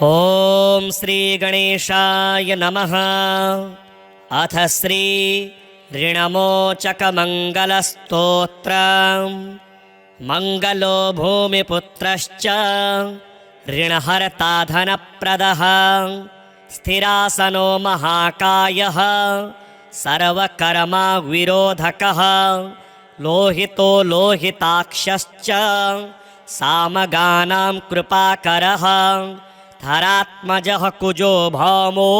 ओम श्री गणेशाय नमः। अथ श्री ऋणमोचक मंगलस्तोत्रम्। मंगलो भूमिपुत्रश्च ऋणहर्ता धनप्रदः। स्थिरासनो महाकायः सर्वकर्मा विरोधकः। लोहितो लोहिताक्षश्च सामगानां कृपाकरः। धरात्मजः कुजो भौमो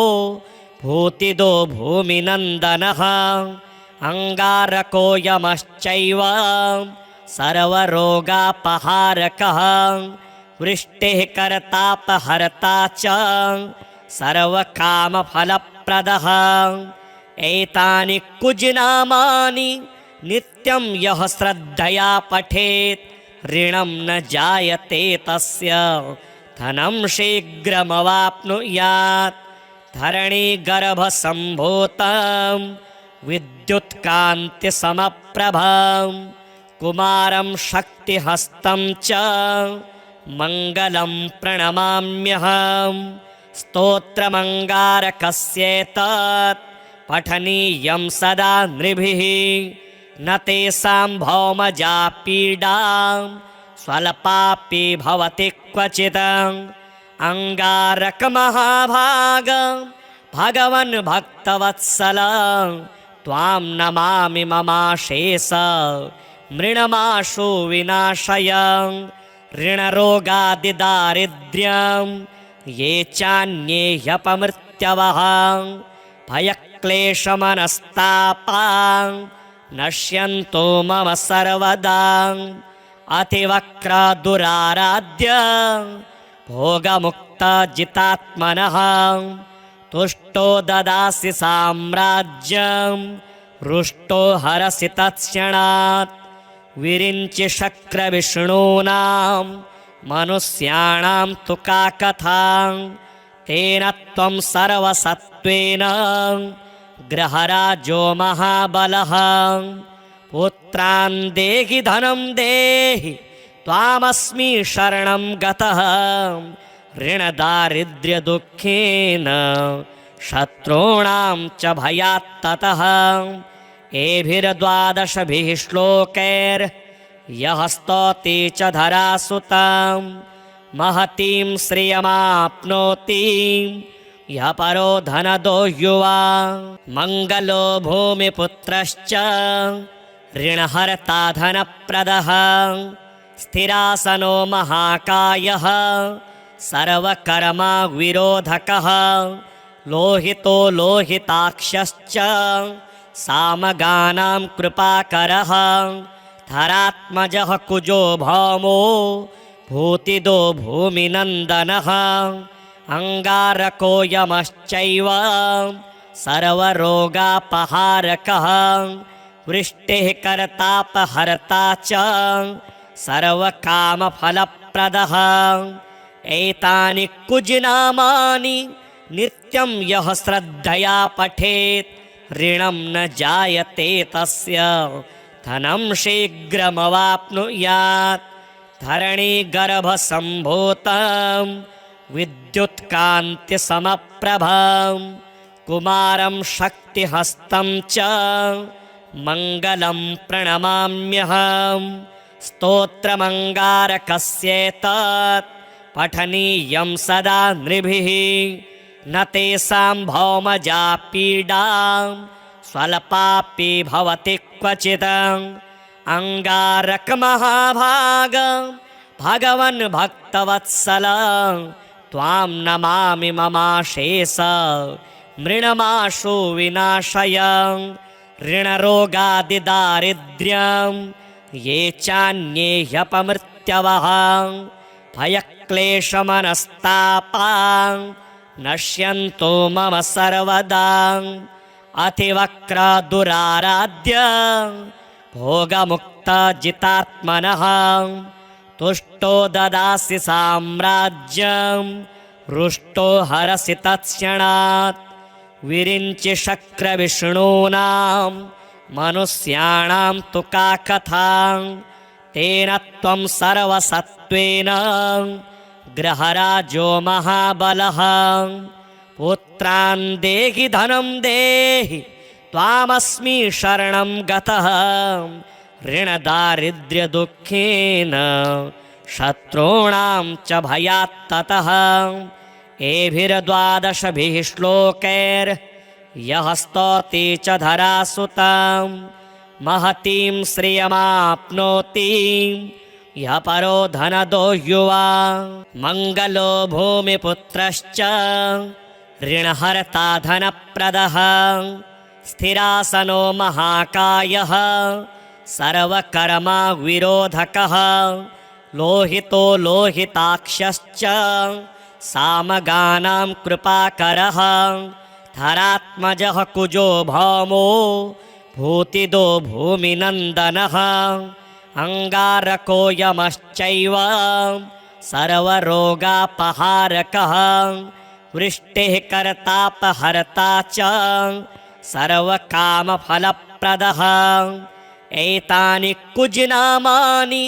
भूतिदो भूमिनन्दनः। अंगारको यमश्चैव सर्वरोगापहारकः। वृष्टिः कर्तापहर्ता च सर्वकामफलप्रदः। एतानि कुजनामानि नित्यं यः श्रद्धया पठेत् ऋणं न जायते तस्य धनं शीघ्रमवाप्नुयात्। धरणीगर्भसम्भूतं विद्युत्कान्तिसमप्रभं कुमारं शक्तिहस्तं च मङ्गलं प्रणमाम्यहम्। स्तोत्रमङ्गारकस्येतत् पठनीयं सदा नृभिः। न तेषां भौमजा पीडा स्वल्पापि भवति क्वचित्। अंगारकमहाभाग भगवन् भक्तवत्सल त्वां नमामि ममाशेष मृणमाशु विनाशय। ऋणरोगादिदारिद्र्यं ये चान्ये ह्यपमृत्यवः भयक्लेशमनस्तापा नश्यन्तो मम सर्वदा। अतिवक्रदुराराध्य भोगमुक्तजितात्मनः तुष्टो ददासि साम्राज्यं रुष्टो हरसि तत्क्षणात्। विरिञ्चि शक्रविष्णूनां मनुष्याणां तु का कथा। तेन त्वं सर्वसत्त्वेन ग्रहराजो महाबलः। पुत्रान् देहि धनं देहि त्वामस्मि शरणं गतः। ऋणदारिद्र्यदुःखेन शत्रूणां च भयात्ततः। एभिर्द्वादशभिः श्लोकैर्यः स्तौति च धरासुतां महतीं श्रियमाप्नोति यः परो धनदो युवा। मंगलो भूमिपुत्रश्च ऋणहर्ता धनप्रदः। स्थिरासनो महाकायः सर्वकर्मा विरोधकः। लोहितो लोहिताक्षश्च सामगानां कृपाकरः। धरात्मजः कुजो भौमो भूतिदो भूमिनन्दनः। अंगारको यमश्चैव सर्वरोगापहारकः। वृष्टिः कर्तापहर्ता च सर्वकामफलप्रदः। एतानि कुजनामानि नित्यं यः श्रद्धया पठेत् ऋणं न जायते तस्य धनं शीघ्रमवाप्नुयात्। धरणीगर्भसम्भूतं विद्युत्कान्तिसमप्रभं कुमारं शक्तिहस्तं च मङ्गलं प्रणमाम्यहम्। स्तोत्रमङ्गारकस्येतत् पठनीयं सदा नृभिः। न तेषां भौमजा पीडा स्वल्पापि भवति क्वचित्। अंगारकमहाभाग भगवन् भक्तवत्सल त्वां नमामि ममाशेष मृणमाशु विनाशय। ऋणरोगादिदारिद्र्यं ये चान्ये ह्यपमृत्यवः भयक्लेशमनस्तापा नश्यन्तो मम सर्वदा। अतिवक्रदुराराध्य भोगमुक्तजितात्मनः तुष्टो ददासि साम्राज्यं रुष्टो हरसि तत्क्षणात्। विरिञ्चि शक्रविष्णूनां मनुष्याणां तु का कथा। तेन त्वं सर्वसत्त्वेन ग्रहराजो महाबलः पुत्रान् देहि धनं देहि त्वामस्मि शरणं गतः ऋणदारिद्र्यदुःखेन शत्रूणां च भयात्ततः एभिर्द्वादशभिः श्लोकैर्यः स्तौति च धरासुतां महतीं श्रियमाप्नोति यः परो धनदो युवा मङ्गलो भूमिपुत्रश्च ऋणहर्ता धनप्रदः स्थिरासनो महाकायः सर्वकर्मा विरोधकः लोहितो लोहिताक्षश्च सामगानां कृपाकरः धरात्मजः कुजो भौमो भूतिदो भूमिनन्दनः अङ्गारको यमश्चैव सर्वरोगापहारकः वृष्टिः कर्तापहर्ता च सर्वकामफलप्रदः एतानि कुजनामानि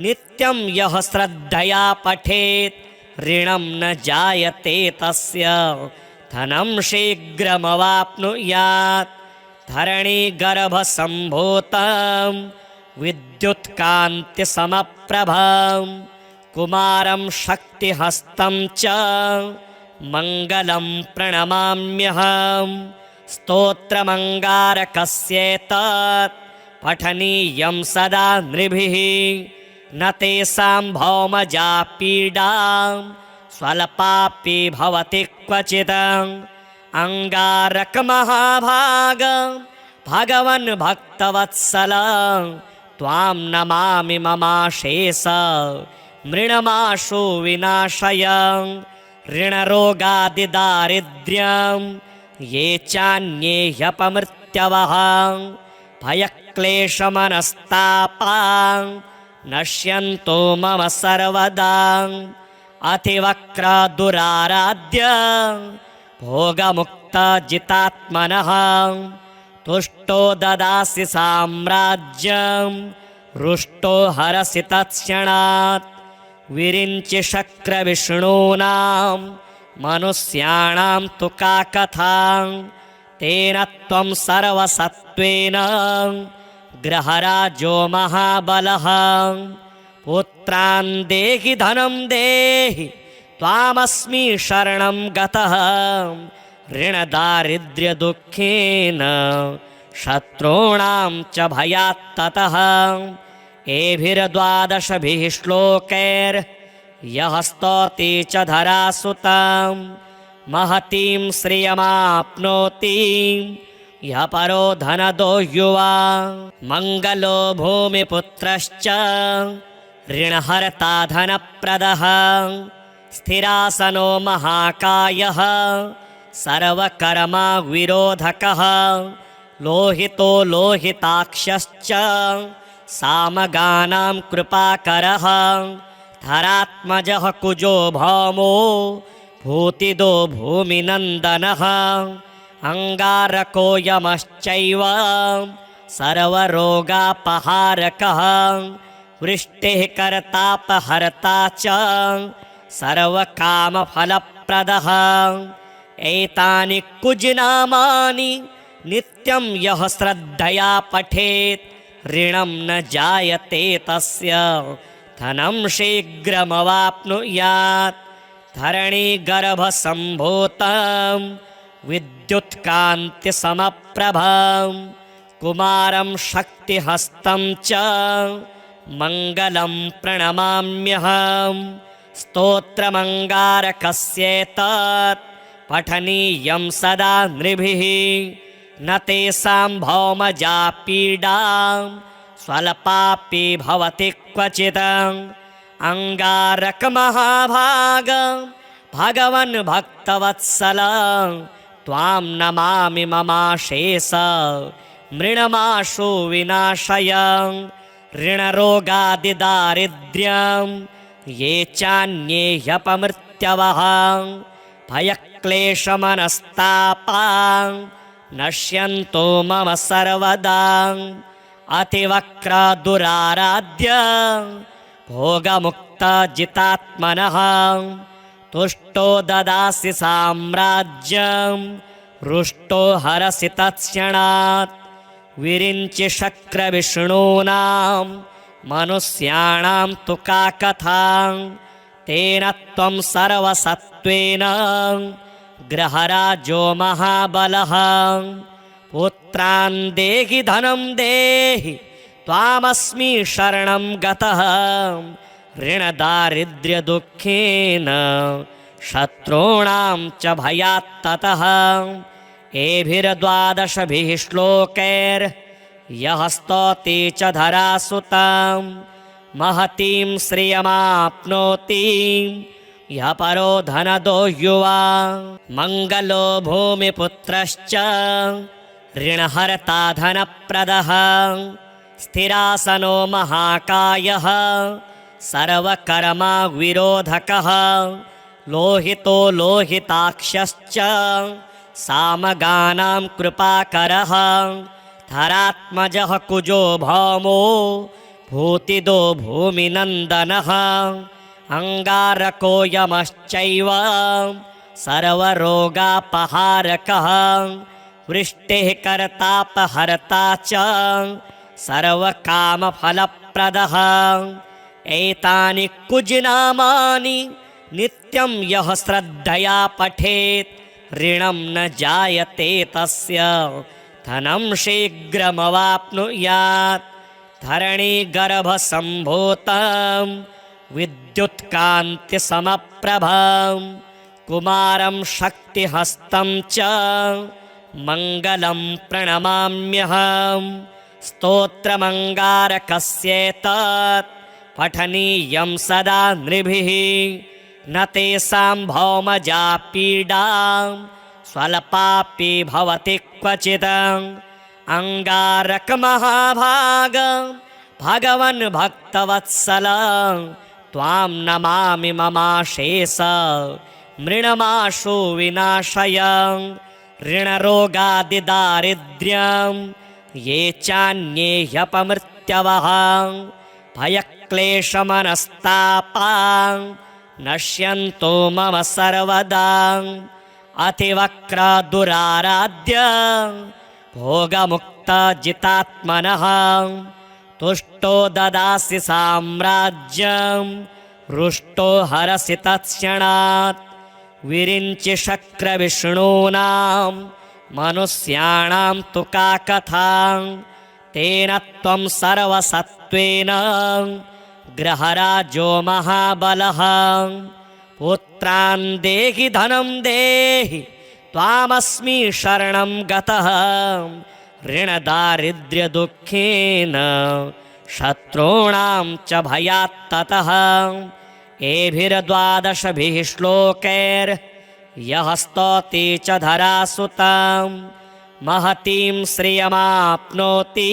नित्यं यः श्रद्धया पठेत् ऋणं न जायते तस्य धनं शीघ्रमवाप्नुयात् धरणीगर्भसम्भूतं विद्युत्कान्तिसमप्रभं कुमारं शक्तिहस्तं च मङ्गलं प्रणमाम्यहं स्तोत्रमङ्गारकस्येतत् पठनीयं सदा नृभिः न तेषां भौमजा पीडा स्वल्पापि भवति क्वचित् अङ्गारकमहाभाग भगवन् भक्तवत्सल त्वां नमामि ममाशेष मृणमाशु विनाशय ऋणरोगादिदारिद्र्यं ये चान्ये ह्यपमृत्यवः भयक्लेशमनस्तापा नश्यन्तो मम सर्वदा अतिवक्रदुराराध्य भोगमुक्तजितात्मनः तुष्टो ददासि साम्राज्यं रुष्टो हरसि तत्क्षणात् विरिञ्चि शक्रविष्णूनां मनुष्याणां तु का कथा तेन त्वं सर्वसत्त्वेन ग्रहराजो महाबलः पुत्रान् देहि धनं देहि त्वामस्मि शरणं गतः ऋणदारिद्र्यदुःखेन शत्रूणां च भयात्ततः एभिर्द्वादशभिः श्लोकैर्यः स्तौति च धरासुतां महतीं श्रियमाप्नोति यः परो धनदो युवा मङ्गलो भूमिपुत्रश्च ऋणहर्ता धनप्रदः स्थिरासनो महाकायः सर्वकर्मा विरोधकः लोहितो लोहिताक्षश्च सामगानां कृपाकरः धरात्मजः कुजो भौमो भूतिदो भूमिनन्दनः अङ्गारको यमश्चैव सर्वरोगापहारकः वृष्टिः कर्तापहर्ता च सर्वकामफलप्रदः एतानि कुजनामानि नित्यं यः श्रद्धया पठेत् ऋणं न जायते तस्य धनं शीघ्रमवाप्नुयात् धरणीगर्भसम्भूतं विद्युत्कान्तिसमप्रभं कुमारं शक्तिहस्तं च मङ्गलं प्रणमाम्यहं स्तोत्रमङ्गारकस्येतत् पठनीयं सदा नृभिः न तेषां भौमजा पीडा स्वल्पापि भवति क्वचित् अङ्गारकमहाभाग भगवन् भक्तवत्सल त्वां नमामि ममाशेष मृणमाशु विनाशय ऋणरोगादिदारिद्र्यं ये चान्ये ह्यपमृत्यवः भयक्लेशमनस्तापा नश्यन्तो मम सर्वदा अतिवक्रदुराराध्य भोगमुक्त भोगमुक्तजितात्मनः तुष्टो ददासि साम्राज्यं रुष्टो हरसि तत्क्षणात् विरिञ्चि शक्रविष्णूनां मनुष्याणां तु का कथा तेन त्वं सर्वसत्त्वेन गृहराजो महाबलः पुत्रान् देहि धनं देहि त्वामस्मि शरणं गतः ऋणदारिद्र्यदुःखेन शत्रूणां च भयात्ततः एभिर्द्वादशभिः श्लोकैर्यः स्तौति च धरासुतां महतीं श्रियमाप्नोति यः परो धनदो युवा मङ्गलो भूमिपुत्रश्च ऋणहर्ता धनप्रदः स्थिरासनो महाकायः सर्वकर्मा विरोधकः लोहितो लोहिताक्षश्च सामगानां कृपाकरः धरात्मजः कुजो भौमो भूतिदो भूमिनन्दनः अङ्गारको यमश्चैव सर्वरोगापहारकः वृष्टिः कर्तापहर्ता च सर्वकामफलप्रदः एतानि कुजनामानि नित्यं यः श्रद्धया पठेत् ऋणं न जायते तस्य धनं शीघ्रमवाप्नुयात् धरणीगर्भसम्भूतं विद्युत्कान्तिसमप्रभं कुमारं शक्तिहस्तं च मङ्गलं प्रणमाम्यहम् स्तोत्रमङ्गारकस्येतत् पठनीयं सदा नृभिः न तेषां भौमजा पीडां स्वल्पापि भवति क्वचित् अङ्गारकमहाभाग भगवन् भक्तवत्सल त्वां नमामि ममाशेष मृणमाशु विनाशय ऋणरोगादिदारिद्र्यं ये चान्ये ह्यपमृत्यवः भयक्लेशमनस्तापां नश्यन्तो मम सर्वदा अतिवक्रदुराराध्य भोगमुक्तजितात्मनः तुष्टो ददासि साम्राज्यं रुष्टो हरसि तत्क्षणात् विरिञ्चि शक्रविष्णूनां मनुष्याणां तु का कथा तेन त्वं सर्वसत्त्वेन गृहराजो महाबलः पुत्रान् देहि धनं देहि त्वामस्मि शरणं गतः ऋणदारिद्र्यदुःखेन शत्रूणां च भयात्ततः एभिर्द्वादशभिः श्लोकैर्यः स्तौति च धरासुतां महतीं श्रियमाप्नोति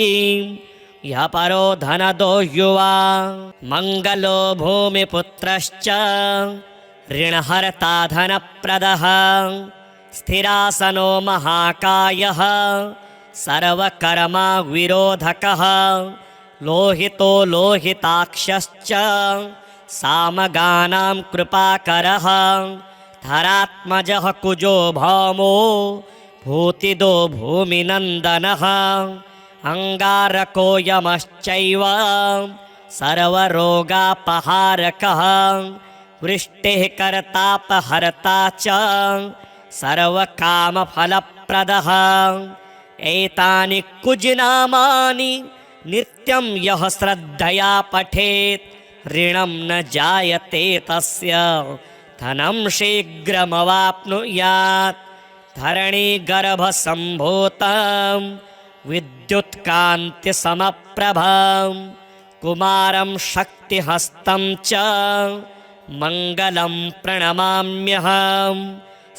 यः परो धनदो युवा मङ्गलो भूमिपुत्रश्च ऋणहर्ता धनप्रदः स्थिरासनो महाकायः सर्वकर्मा विरोधकः लोहितो लोहिताक्षश्च सामगानां कृपाकरः धरात्मजः कुजो भौमो भूतिदो भूमिनन्दनः अङ्गारको यमश्चैव सर्वरोगापहारकः वृष्टिः कर्तापहर्ता च सर्वकामफलप्रदः एतानि कुजनामानि नित्यं यः श्रद्धया पठेत् ऋणं न जायते तस्य धनं शीघ्रमवाप्नुयात् धरणीगर्भसम्भूतं विद्युत्कान्तिसमप्रभं कुमारं शक्तिहस्तं च मङ्गलं प्रणमाम्यहम्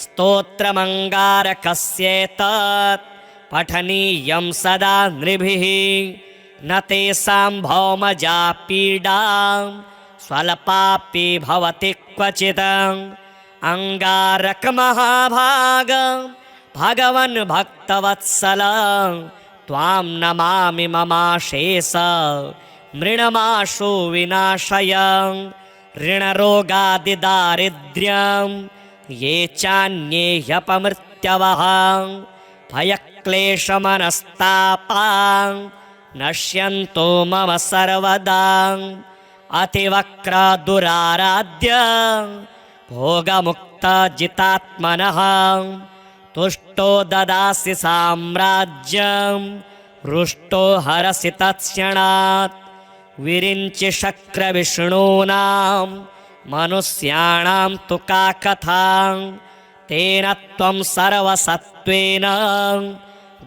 स्तोत्रमङ्गारकस्येतत् पठनीयं सदा नृभिः न तेषां भौमजा पीडां स्वल्पापि भवति क्वचित् अङ्गारकमहाभाग भगवन् भक्तवत्सल त्वां नमामि ममाशेष मृणमाशु विनाशय ऋणरोगादिदारिद्र्यं ये चान्ये ह्यपमृत्यवः भयक्लेशमनस्तापां नश्यन्तो मम सर्वदा अतिवक्रादुराराध्य भोगमुक्तजितात्मनः तुष्टो ददासि साम्राज्यं रुष्टो हरसि तत्क्षणात् विरिञ्चि शक्रविष्णूनां मनुष्याणां तु का कथा तेन त्वं सर्वसत्त्वेन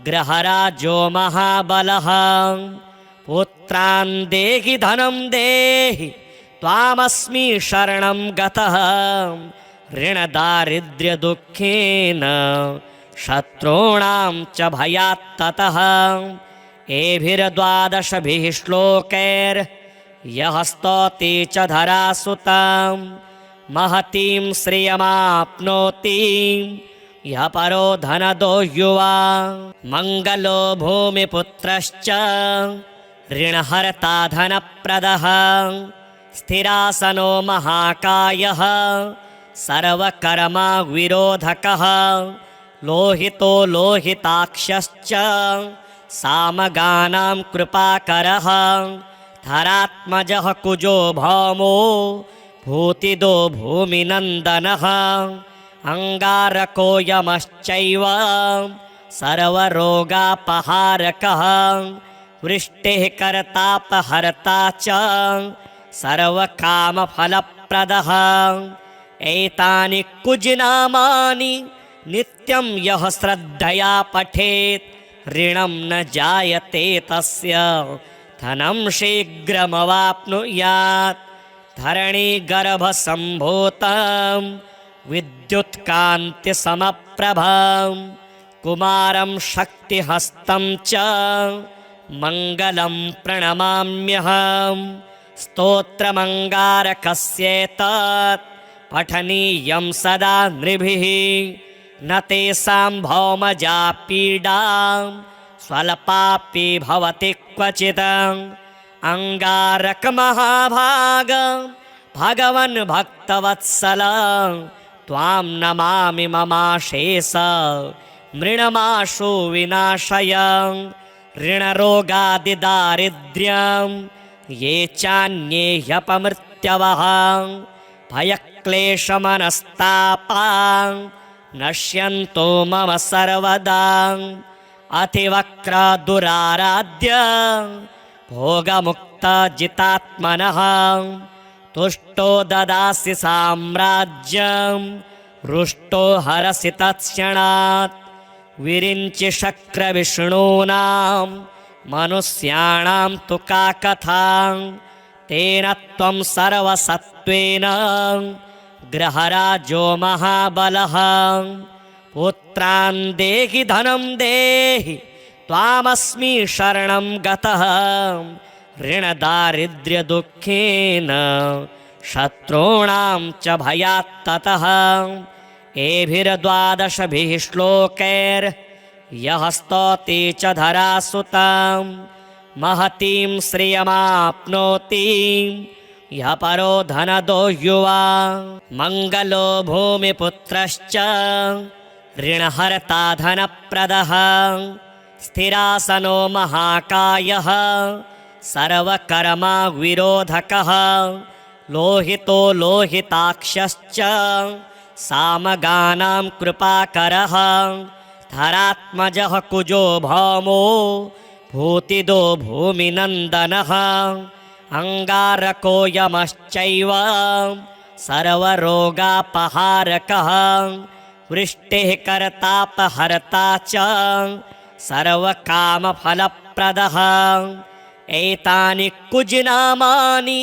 ग्रहराजो महाबलः पुत्रान् देहि धनं देहि त्वामस्मि शरणं गतः ऋणदारिद्र्यदुःखेन शत्रूणां च भयात्ततः एभिर्द्वादशभिः श्लोकैर्यः स्तौति च धरासुतां महतीं श्रियमाप्नोति यः परो धनदो युवा मङ्गलो भूमिपुत्रश्च ऋणहर्ता धनप्रदः स्थिरासनो महाकायः सर्वकर्मा विरोधकः लोहितो लोहिताक्षश्च सामगानां कृपाकरः धरात्मजः कुजो भौमो भूतिदो भूमिनन्दनः अङ्गारको यमश्चैव सर्वरोगापहारकः वृष्टिः कर्तापहर्ता च सर्वकामफलप्रदः एतानि कुजनामानि नित्यं यः श्रद्धया पठेत् ऋणं न जायते तस्य धनं शीघ्रमवाप्नुयात् धरणीगर्भसम्भूतं विद्युत्कान्तिसमप्रभं कुमारं शक्तिहस्तं च मङ्गलं प्रणमाम्यहं स्तोत्रमङ्गारकस्येतत् पठनीयं सदा नृभिः न तेषां भौमजा पीडा स्वल्पापि भवति क्वचित् अङ्गारकमहाभाग भगवन् भक्तवत्सल त्वां नमामि ममाशेष मृणमाशु विनाशय ऋणरोगादिदारिद्र्यं ये चान्ये ह्यपमृत्यवः भयक्लेशमनस्तापां नश्यन्तो मम सर्वदा अतिवक्रादुराराध्य भोगमुक्तजितात्मनः तुष्टो ददासि साम्राज्यं रुष्टो हरसि तत्क्षणात् विरिञ्चि शक्रविष्णूनां मनुष्याणां तु का कथा तेन त्वं सर्वसत्त्वेन ग्रहराजो महाबलः पुत्रान् देहि धनं देहि त्वामस्मि शरणं गतः ऋणदारिद्र्यदुःखेन शत्रूणां च भयात्ततः एभिर्द्वादशभिः श्लोकैर्यः स्तौति च धरासुतां महतीं श्रियमाप्नोति यः परो धनदो युवा मङ्गलो भूमिपुत्रश्च ऋणहर्ता धनप्रदः स्थिरासनो महाकायः सर्वकर्मा विरोधकः लोहितो लोहिताक्षश्च सामगानां कृपाकरः धरात्मजः कुजो भौमो भूतिदो भूमिनन्दनः अङ्गारको यमश्चैव सर्वरोगापहारकः वृष्टिः कर्तापहर्ता च सर्वकामफलप्रदः एतानि कुजनामानि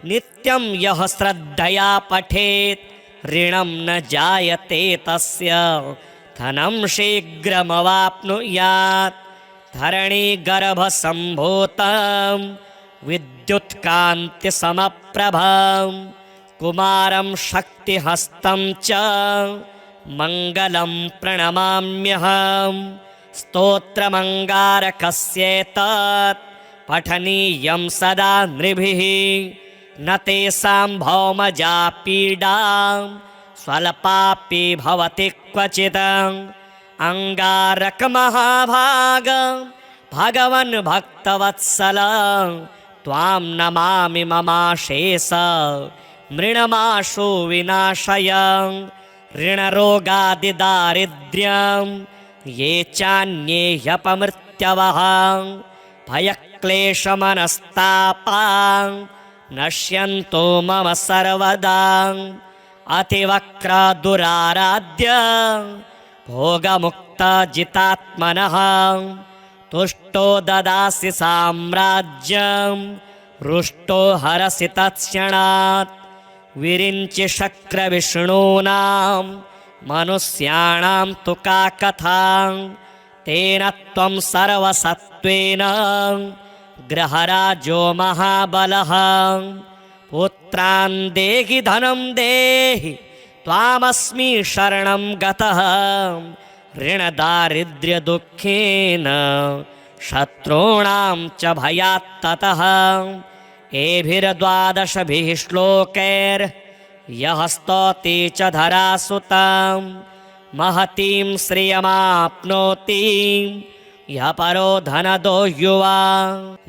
नित्यं यः श्रद्धया पठेत् ऋणं न जायते तस्य धनं शीघ्रमवाप्नुयात् धरणीगर्भसम्भूतं विद्युत्कान्तिसमप्रभं कुमारं शक्तिहस्तं च मङ्गलं प्रणमाम्यहं स्तोत्रमङ्गारकस्येतत् पठनीयं सदा नृभिः न तेषां भौमजा पीडा स्वल्पापि भवति क्वचित् अंगारकमहाभाग भगवन् भक्तवत्सल त्वां नमामि ममाशेष मृणमाशु विनाशय ऋणरोगादिदारिद्र्यं ये चान्ये ह्यपमृत्यवः भयक्लेशमनस्तापा नश्यन्तो मम सर्वदा अतिवक्रदुराराध्य भोगमुक्तजितात्मनः तुष्टो ददासि साम्राज्यं रुष्टो हरसि तत्क्षणात् विरिञ्चि शक्रविष्णूनां मनुष्याणां तु का कथा तेन त्वं सर्वसत्त्वेन ग्रहराजो महाबलः पुत्रान् देहि धनं देहि त्वामस्मि शरणं गतः ऋणदारिद्र्यदुःखेन शत्रूणां च भयात् ततः एभिर्द्वादशभिः श्लोकैर्यः स्तौति च धरासुतां महतीं श्रियमाप्नोति यः परो धनदो युवा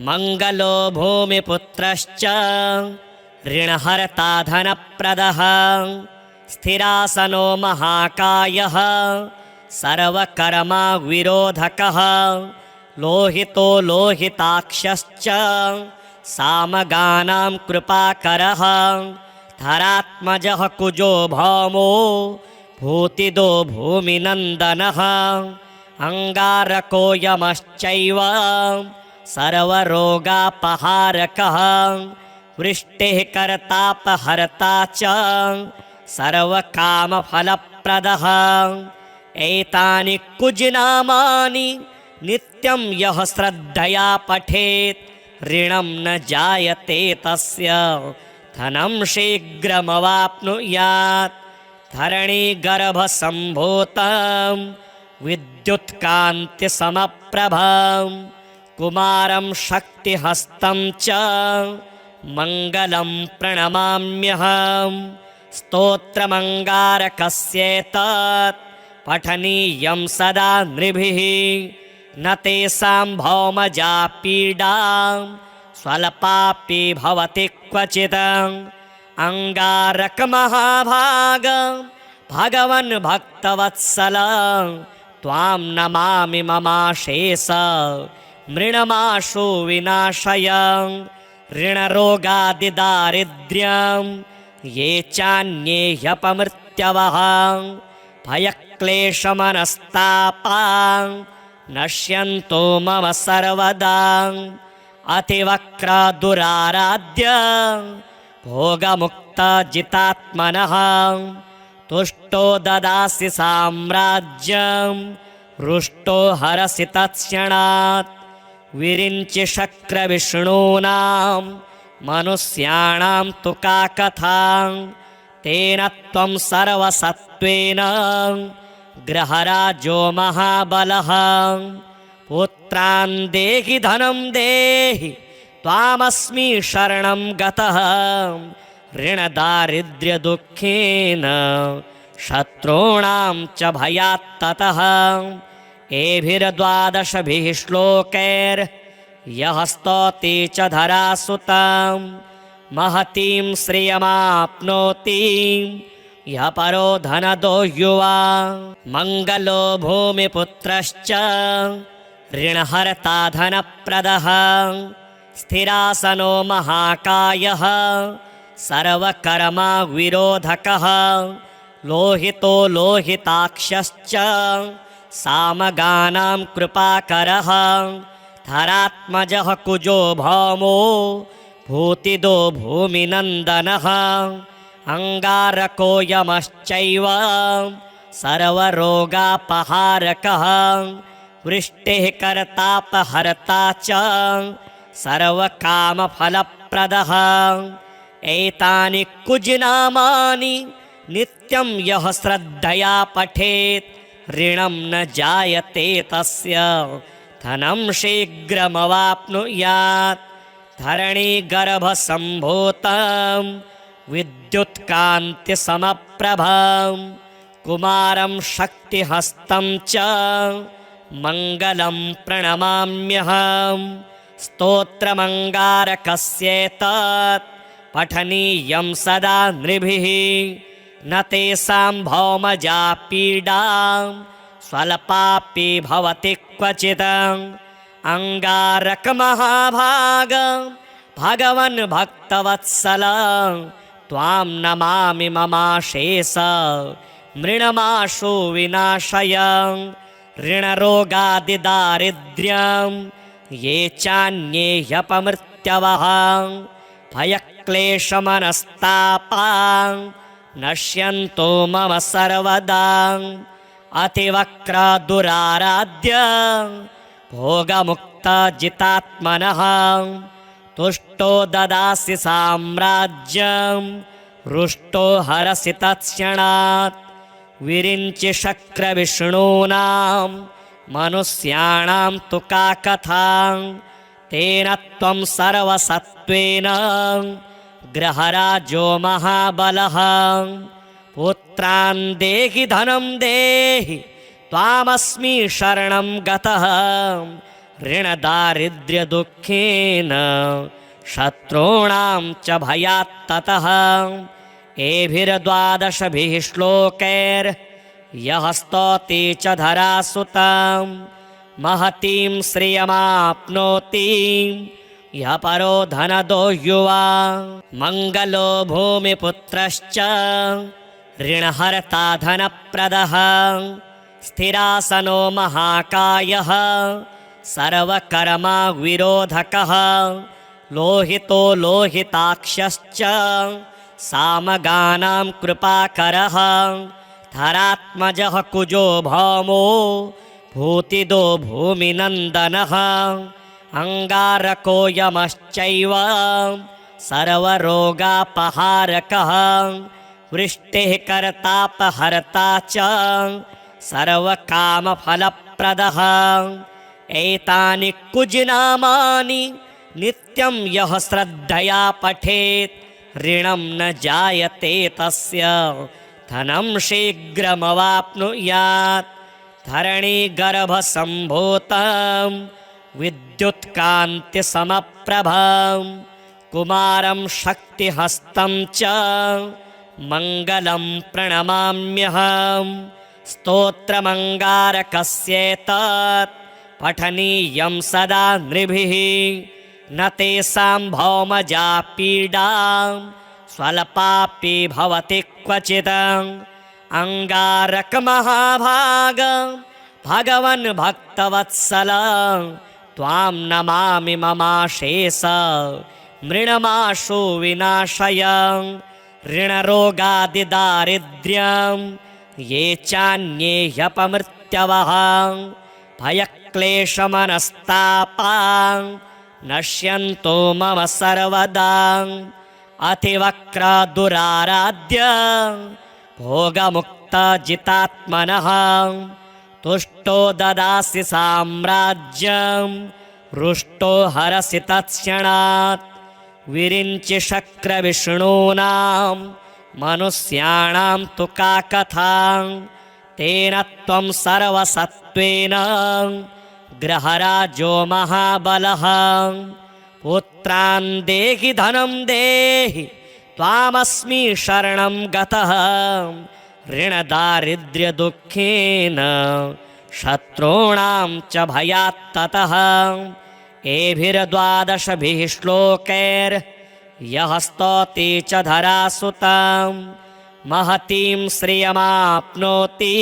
मङ्गलो भूमिपुत्रश्च ऋणहर्ता धनप्रदः स्थिरासनो महाकायः सर्वकर्मा विरोधकः लोहितो लोहिताक्षश्च सामगानां कृपाकरः धरात्मजः कुजो भौमो भूतिदो भूमिनन्दनः अंगारको यमश्चैव सर्वरोगापहारकः वृष्टिः कर्तापहर्ता च सर्वकामफलप्रदः एतानि कुजनामानि नित्यं यः श्रद्धया पठेत् ऋणं न जायते तस्य धनं शीघ्रमवाप्नुयात् धरणीगर्भसम्भूतं विद्युत्कान्तिसमप्रभं कुमारं शक्तिहस्तं च मङ्गलं प्रणमाम्यहं स्तोत्रमङ्गारकस्येतत् पठनीयं सदा नृभिः न तेषां भौमजा पीडा स्वल्पापि भवति क्वचित् अंगारकमहाभाग भगवन् भक्तवत्सल त्वां नमामि ममाशेष मृणमाशु विनाशय ऋणरोगादिदारिद्र्यं ये चान्ये ह्यपमृत्यवः भयक्लेशमनस्तापा नश्यन्तो मम सर्वदा अतिवक्रदुराराध्य भोगमुक्तजितात्मनः तुष्टो ददासि साम्राज्यं रुष्टो हरसि तत्क्षणात् विरिञ्चि शक्रविष्णूनां मनुष्याणां तु का कथा तेन त्वं सर्वसत्त्वेन ग्रहराजो महाबलः पुत्रान् देहि धनं देहि त्वामस्मि शरणं गतः ऋणदारिद्र्यदुःखेन शत्रूणां च भयात् ततः एभिर्द्वादशभिः श्लोकैर्यः स्तौति च धरासुतां महतीं श्रियमाप्नोति यः परो धनदो युवा मङ्गलो भूमिपुत्रश्च ऋणहर्ता धनप्रदः स्थिरासनो महाकायः सर्वकर्मा विरोधकः लोहितो लोहिताक्षश्च सामगानां कृपाकरः धरात्मजः कुजो भौमो भूतिदो भूमिनन्दनः अंगारको यमश्चैव सर्वरोगापहारकः वृष्टिः कर्तापहर्ता च सर्वकामफलप्रदः एतानि कुजनामानि नित्यं यः श्रद्धया पठेत् ऋणं न जायते तस्य धनं शीघ्रमवाप्नुयात् धरणीगर्भसम्भूतं विद्युत्कान्तिसमप्रभं कुमारं शक्तिहस्तं च मङ्गलं प्रणमाम्यहं स्तोत्रमङ्गारकस्येतत् पठनीयं सदा नृभिः न तेषां भौमजा पीडा स्वल्पापि भवति क्वचित् अङ्गारकमहाभाग भगवन् भक्तवत्सल त्वां नमामि ममाशेष मृणमाशु विनाशय ऋणरोगादिदारिद्र्यं ये चान्ये ह्यपमृत्यवः भयक्लेशमनस्तापा नश्यन्तो मम सर्वदा अतिवक्रदुराराध्य भोगमुक्तजितात्मनः तुष्टो ददासि साम्राज्यं हृष्टो हरसि तत्क्षणात् विरिञ्चि शक्रविष्णूनां मनुष्याणां तु का कथा तेन त्वं सर्वसत्त्वेन ग्रहराजो महाबलः पुत्रान् देहि धनं देहि त्वामस्मि शरणं गतः ऋणदारिद्र्यदुःखेन शत्रूणां च भयात्ततः एभिर्द्वादशभिः श्लोकैर्यः स्तौति च धरासुतां महतीं श्रियमाप्नोति यः परो धनदो युवा मङ्गलो भूमिपुत्रश्च ऋणहर्ता धनप्रदः स्थिरासनो महाकायः सर्वकर्मा विरोधकः लोहितो लोहिताक्षश्च सामगानां कृपाकरः धरात्मजः कुजो भौमो भूतिदो भूमिनन्दनः अङ्गारको यमश्चैव सर्वरोगापहारकः वृष्टिः कर्तापहर्ता च सर्वकामफलप्रदः एतानि कुजनामानि नित्यं यः श्रद्धया पठेत् ऋणं न जायते तस्य धनं शीघ्रमवाप्नुयात् धरणीगर्भसम्भूतं विद्युत्कान्तिसमप्रभं कुमारं शक्तिहस्तं च मङ्गलं प्रणमाम्यहं स्तोत्रमङ्गारकस्येतत् पठनीयं सदा नृभिः न तेषां भौमजा पीडा स्वल्पापि भवति क्वचित् अङ्गारकमहाभाग भगवन् भक्तवत्सल त्वां नमामि ममाशेष मृणमाशु विनाशय ऋणरोगादिदारिद्र्यं ये चान्ये ह्यपमृत्यवः भयक्लेशमनस्तापा नश्यन्तो मम सर्वदा अतिवक्रदुराराध्य भोगमुक्तजितात्मनः तुष्टो ददासि साम्राज्यं हृष्टो हरसि तत्क्षणात् विरिञ्चि शक्रविष्णूनां मनुष्याणां तु का कथा तेन त्वं सर्वसत्त्वेन ग्रहराजो महाबलः पुत्रान् देहि धनं देहि त्वामस्मि शरणं गतः ऋणदारिद्र्यदुःखेन शत्रूणां च भयात्ततः एभिर्द्वादशभिः श्लोकैर्यः स्तौति च धरासुतां महतीं श्रियमाप्नोति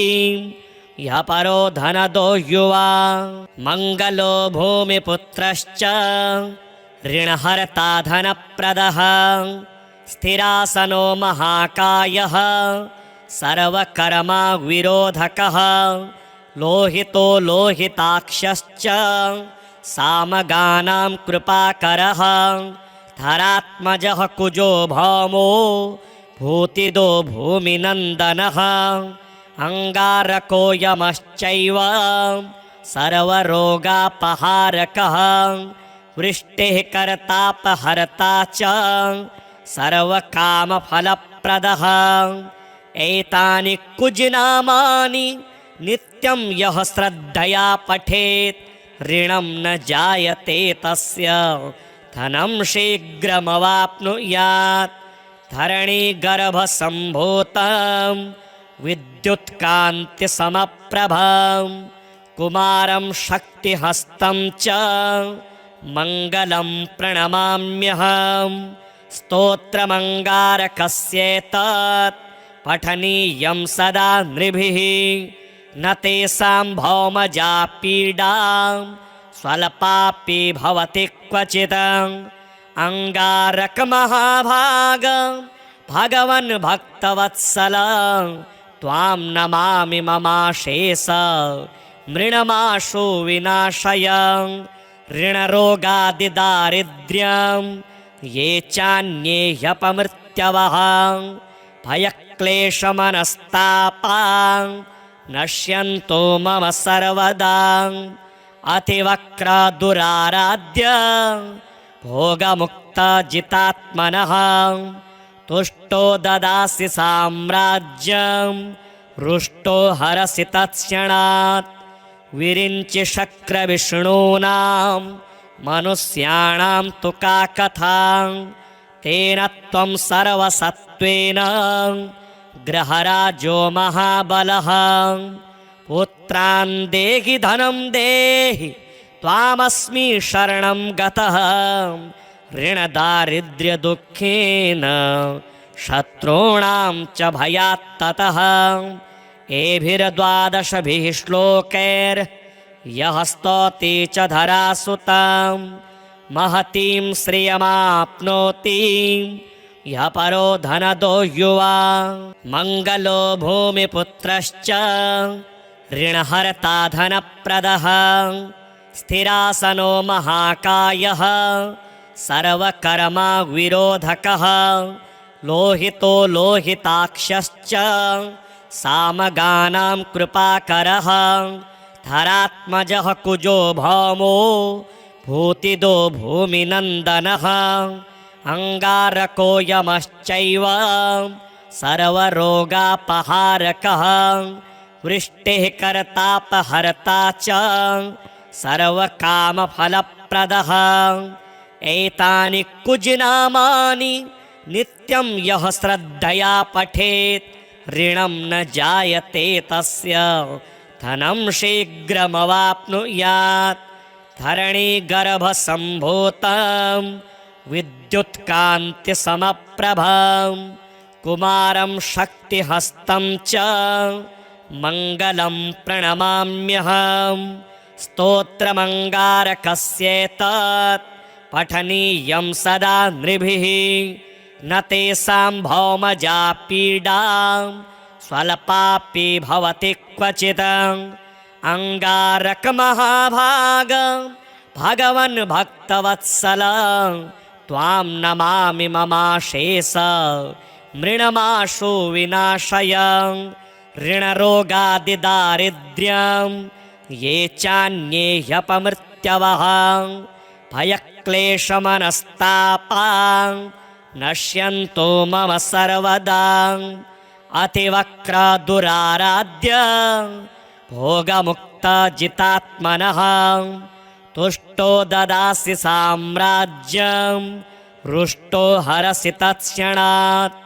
यः परो धनदो युवा मङ्गलो भूमिपुत्रश्च ऋणहर्ता धनप्रदः स्थिरासनो महाकायः सर्वकर्मा विरोधकः लोहितो लोहिताक्षश्च सामगानां कृपाकरः धरात्मजः कुजो भौमो भूतिदो भूमिनन्दनः अङ्गारको यमश्चैव सर्वरोगापहारकः वृष्टिः कर्तापहर्ता च सर्वकामफलप्रदः। एतानि कुजनामानि नित्यं यः श्रद्धया पठेत् ऋणं न जायते तस्य धनं शीघ्रमवाप्नुयात्। धरणीगर्भसम्भूतं विद्युत्कान्तिसमप्रभं कुमारं शक्तिहस्तं च मङ्गलं प्रणमाम्यहं। स्तोत्रमङ्गारकस्येतत् पठनीयं सदा नृभिः न तेषां भौमजा पीडां स्वल्पापि भवति क्वचित्। अंगारकमहाभाग भगवन् भक्तवत्सल त्वां नमामि ममाशेष मृणमाशु विनाशय। ऋणरोगादिदारिद्र्यं ये चान्ये ह्यपमृत्यवः भयक्लेशमनस्तापां नश्यन्तो मम सर्वदा। अतिवक्रदुराराध्य भोगमुक्तजितात्मनः तुष्टो ददासि साम्राज्यं रुष्टो हरसि तत्क्षणात्। विरिञ्चि शक्रविष्णूनां मनुष्याणां तु का कथा। तेन त्वं सर्वसत्त्वेन ग्रहराजो महाबलः। पुत्रान् देहि धनं देहि त्वामस्मि शरणं गतः। ऋणदारिद्र्यदुःखेन शत्रूणां च भयात्ततः। एभिर्द्वादशभिः श्लोकैर्यः स्तौति च धरासुतां महतीं श्रियमाप्नोति यः परो धनदो युवा। मङ्गलो भूमिपुत्रश्च ऋणहर्ता धनप्रदः। स्थिरासनो महाकायः सर्वकर्मा विरोधकः। लोहितो लोहिताक्षश्च सामगानां कृपाकरः। धरात्मजः कुजो भौमो भूतिदो भूमिनन्दनः। अंगारको यमश्चैव सर्वरोगापहारकः। वृष्टिः कर्तापहर्ता च सर्वकामफलप्रदः। एतानि कुजनामानि नित्यं यः श्रद्धया पठेत् ऋणं न जायते तस्य धनं शीघ्रमवाप्नुयात्। धरणीगर्भसम्भूतं विद्युत्कान्तिसमप्रभं कुमारं शक्तिहस्तं च मङ्गलं प्रणमाम्यहं। स्तोत्रमङ्गारकस्येतत् पठनीयं सदा नृभिः न तेषां भौमजा पीडां स्वल्पापि भवति क्वचित्। अंगारकमहाभाग भगवन् भक्तवत्सल त्वां नमामि ममाशेष मृणमाशु विनाशय। ऋणरोगादिदारिद्र्यं ये चान्ये ह्यपमृत्यवः भयक्लेशमनस्तापां नश्यन्तो मम सर्वदा। अतिवक्रदुराराध्य भोगमुक्तजितात्मनः तुष्टो ददासि साम्राज्यं रुष्टो हरसि तत्क्षणात्।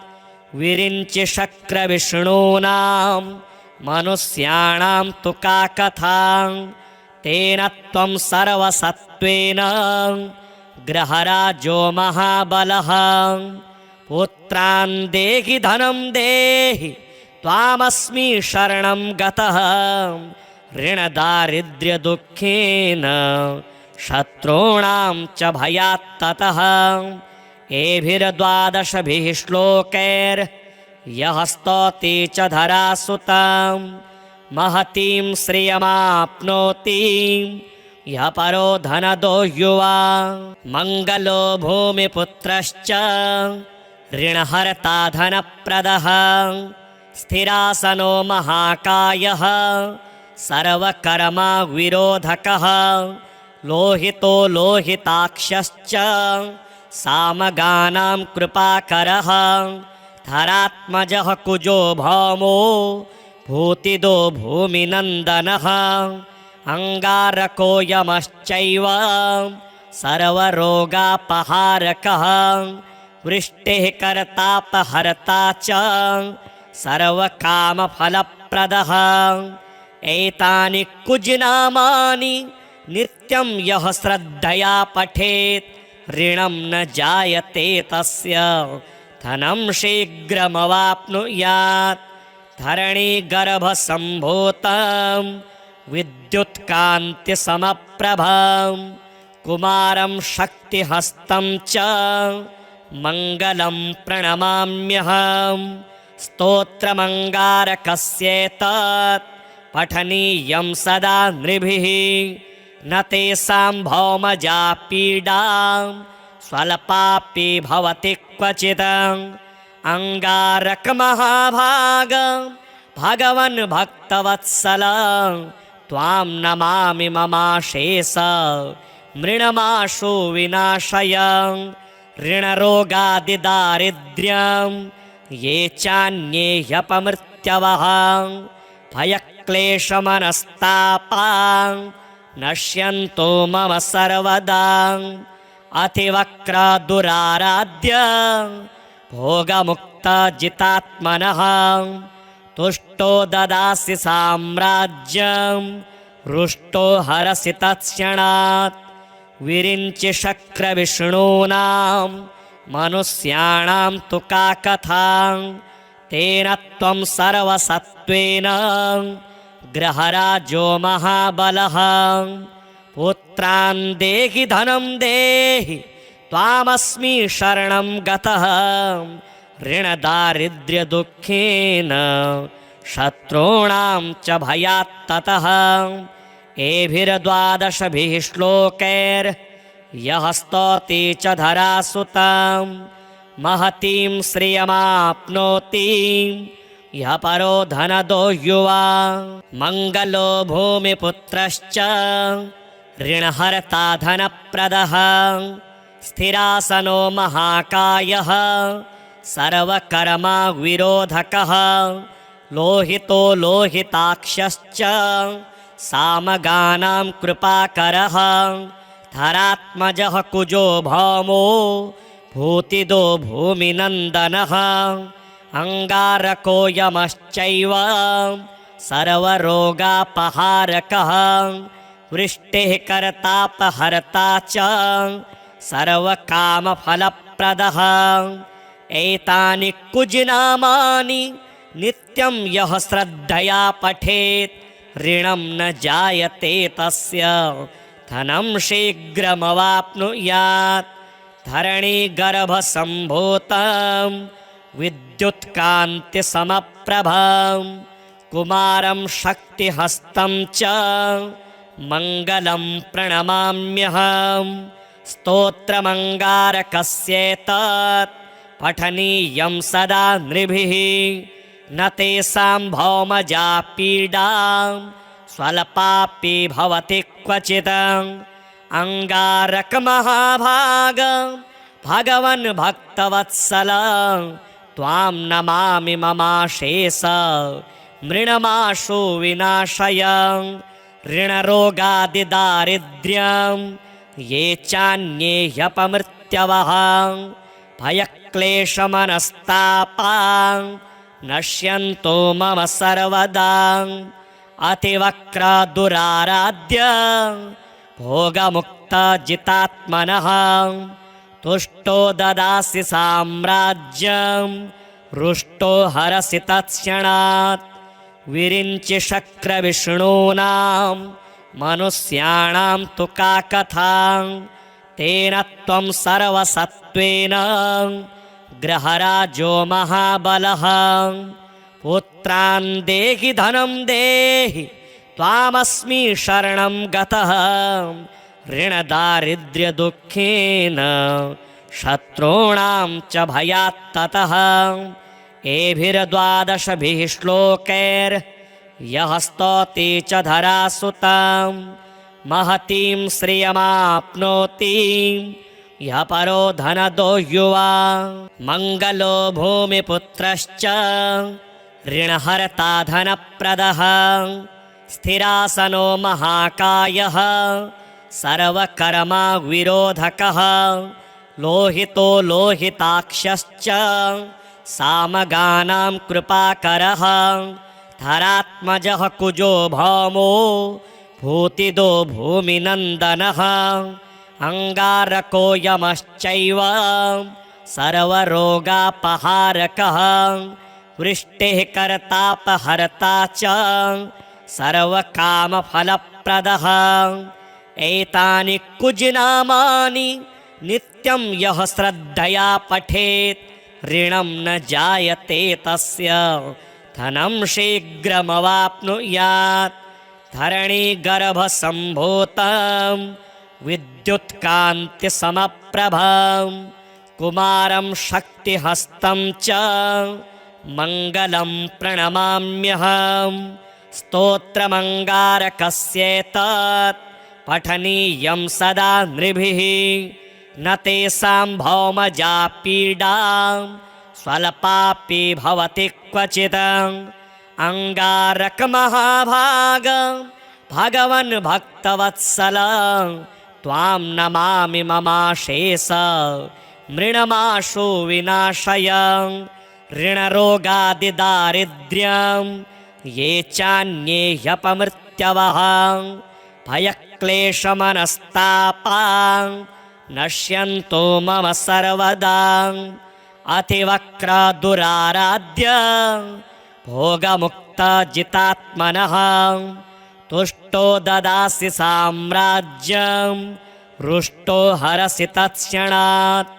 विरिञ्चि शक्रविष्णूनां मनुष्याणां तु का कथा। तेन त्वं सर्वसत्त्वेन ग्रहराजो महाबलः। पुत्रान् देहि धनं देहि त्वामस्मि शरणं गतः। ऋणदारिद्र्यदुःखेन शत्रूणां च भयात्ततः। एभिर्द्वादशभिः श्लोकैर्यः स्तौति च धरासुतां महतीं श्रियमाप्नोति यः परो धनदो युवा। मङ्गलो भूमिपुत्रश्च ऋणहर्ता धनप्रदः। स्थिरासनो महाकायः सर्वकर्मा विरोधकः। लोहितो लोहिताक्षश्च सामगानां कृपाकरः धरात्मजः कुजो भौमो भूतिदो भूमिनन्दनः अङ्गारको यमश्चैव सर्वरोगापहारकः वृष्टिः कर्तापहर्ता च सर्वकामफलप्रदः एतानि कुजनामानि नित्यं यः श्रद्धया पठेत् ऋणं न जायते तस्य धनं शीघ्रमवाप्नुयात् धरणीगर्भसम्भूतं विद्युत्कान्तिसमप्रभं कुमारं शक्तिहस्तं च मङ्गलं प्रणमाम्यहम् स्तोत्रमङ्गारकस्येतत् पठनीयं सदा नृभिः न तेषां भौमजा पीडा स्वल्पापि भवति क्वचित् अङ्गारकमहाभाग भगवन् भक्तवत्सल त्वां नमामि ममाशेष मृणमाशु विनाशय ऋणरोगादिदारिद्र्यं ये चान्ये ह्यपमृत्यवः भयक्लेशमनस्तापा नश्यन्तो मम सर्वदा अतिवक्रदुराराध्य भोगमुक्तजितात्मनः तुष्टो ददासि साम्राज्यं रुष्टो हरसि तत्क्षणात् विरिञ्चि शक्रविष्णूनां मनुष्याणां तु का कथा तेन त्वं सर्वसत्त्वेन ग्रहराजो महाबलः पुत्रान् देहि धनं देहि त्वामस्मि शरणं गतः ऋणदारिद्र्यदुःखेन शत्रूणां च भयात्ततः एभिर्द्वादशभिः श्लोकैर्यः स्तौति च धरासुतां महतीं श्रियमाप्नोति यः परो धनदो युवा मङ्गलो भूमिपुत्रश्च ऋणहर्ता धनप्रदः स्थिरासनो महाकायः सर्वकर्मा विरोधकः लोहितो लोहिताक्षश्च सामगानां कृपाकरः धरात्मजः कुजो भौमो भूतिदो भूमिनन्दनः अङ्गारको यमश्चैव सर्वरोगापहारकः वृष्टिः कर्तापहर्ता च सर्वकामफलप्रदः एतानि कुजनामानि नित्यं यः श्रद्धया पठेत् ऋणं न जायते तस्य धनं शीघ्रमवाप्नुयात् धरणीगर्भसम्भूतं विद्युत्कान्तिसमप्रभं कुमारं शक्तिहस्तं च मङ्गलं प्रणमाम्यहम् स्तोत्रमङ्गारकस्येतत् पठनीयं सदा नृभिः न तेषां भौमजा पीडा स्वल्पापि भवति क्वचित् अङ्गारकमहाभाग भगवन् भक्तवत्सल त्वां नमामि ममाशेष मृणमाशु विनाशय ऋणरोगादिदारिद्र्यं ये चान्ये ह्यपमृत्यवः भयक्लेशमनस्तापा नश्यन्तो मम सर्वदा अतिवक्रदुराराध्य भोगमुक्तजितात्मनः तुष्टो ददासि साम्राज्यं रुष्टो हरसि तत्क्षणात् विरिञ्चि शक्रविष्णूनां मनुष्याणां तु का कथा तेन त्वं सर्वसत्त्वेन ग्रहराजो महाबलः पुत्रान् देहि धनं देहि त्वामस्मि शरणं गतः ऋणदारिद्र्यदुःखेन शत्रूणां च भयात्ततः एभिर्द्वादशभिः श्लोकैर्यः स्तौति च धरासुतां महतीं श्रियमाप्नोति यः परो धनदो युवा मङ्गलो भूमिपुत्रश्च ऋणहर्ता धनप्रदः स्थिरासनो महाकायः सर्वकर्मा विरोधकः लोहितो लोहिताक्षश्च सामगानां कृपाकरः धरात्मजः कुजो भौमो भूतिदो भूमिनन्दनः अङ्गारको यमश्चैव सर्वरोगापहारकः वृष्टिः कर्तापहर्ता च सर्वकामफलप्रदः एतानि कुजनामानि नित्यं यः श्रद्धया पठेत् ऋणं न जायते तस्य धनं शीघ्रमवाप्नुयात् धरणीगर्भसम्भूतं विद्युत्कान्तिसमप्रभं कुमारं शक्तिहस्तं च मङ्गलं प्रणमाम्यहं स्तोत्रमङ्गारकस्येतत् पठनीयं सदा नृभिः न तेषां भौमजा पीडा स्वल्पापि भवति क्वचित् अङ्गारकमहाभाग भगवन् भक्तवत्सल त्वां नमामि ममाशेष मृणमाशु विनाशय ऋणरोगादिदारिद्र्यं ये चान्ये ह्यपमृत्यवः भयक्लेशमनस्तापा नश्यन्तो मम सर्वदा अतिवक्रदुराराध्य भोगमुक्तजितात्मनः तुष्टो ददासि साम्राज्यं रुष्टो हरसि तत्क्षणात्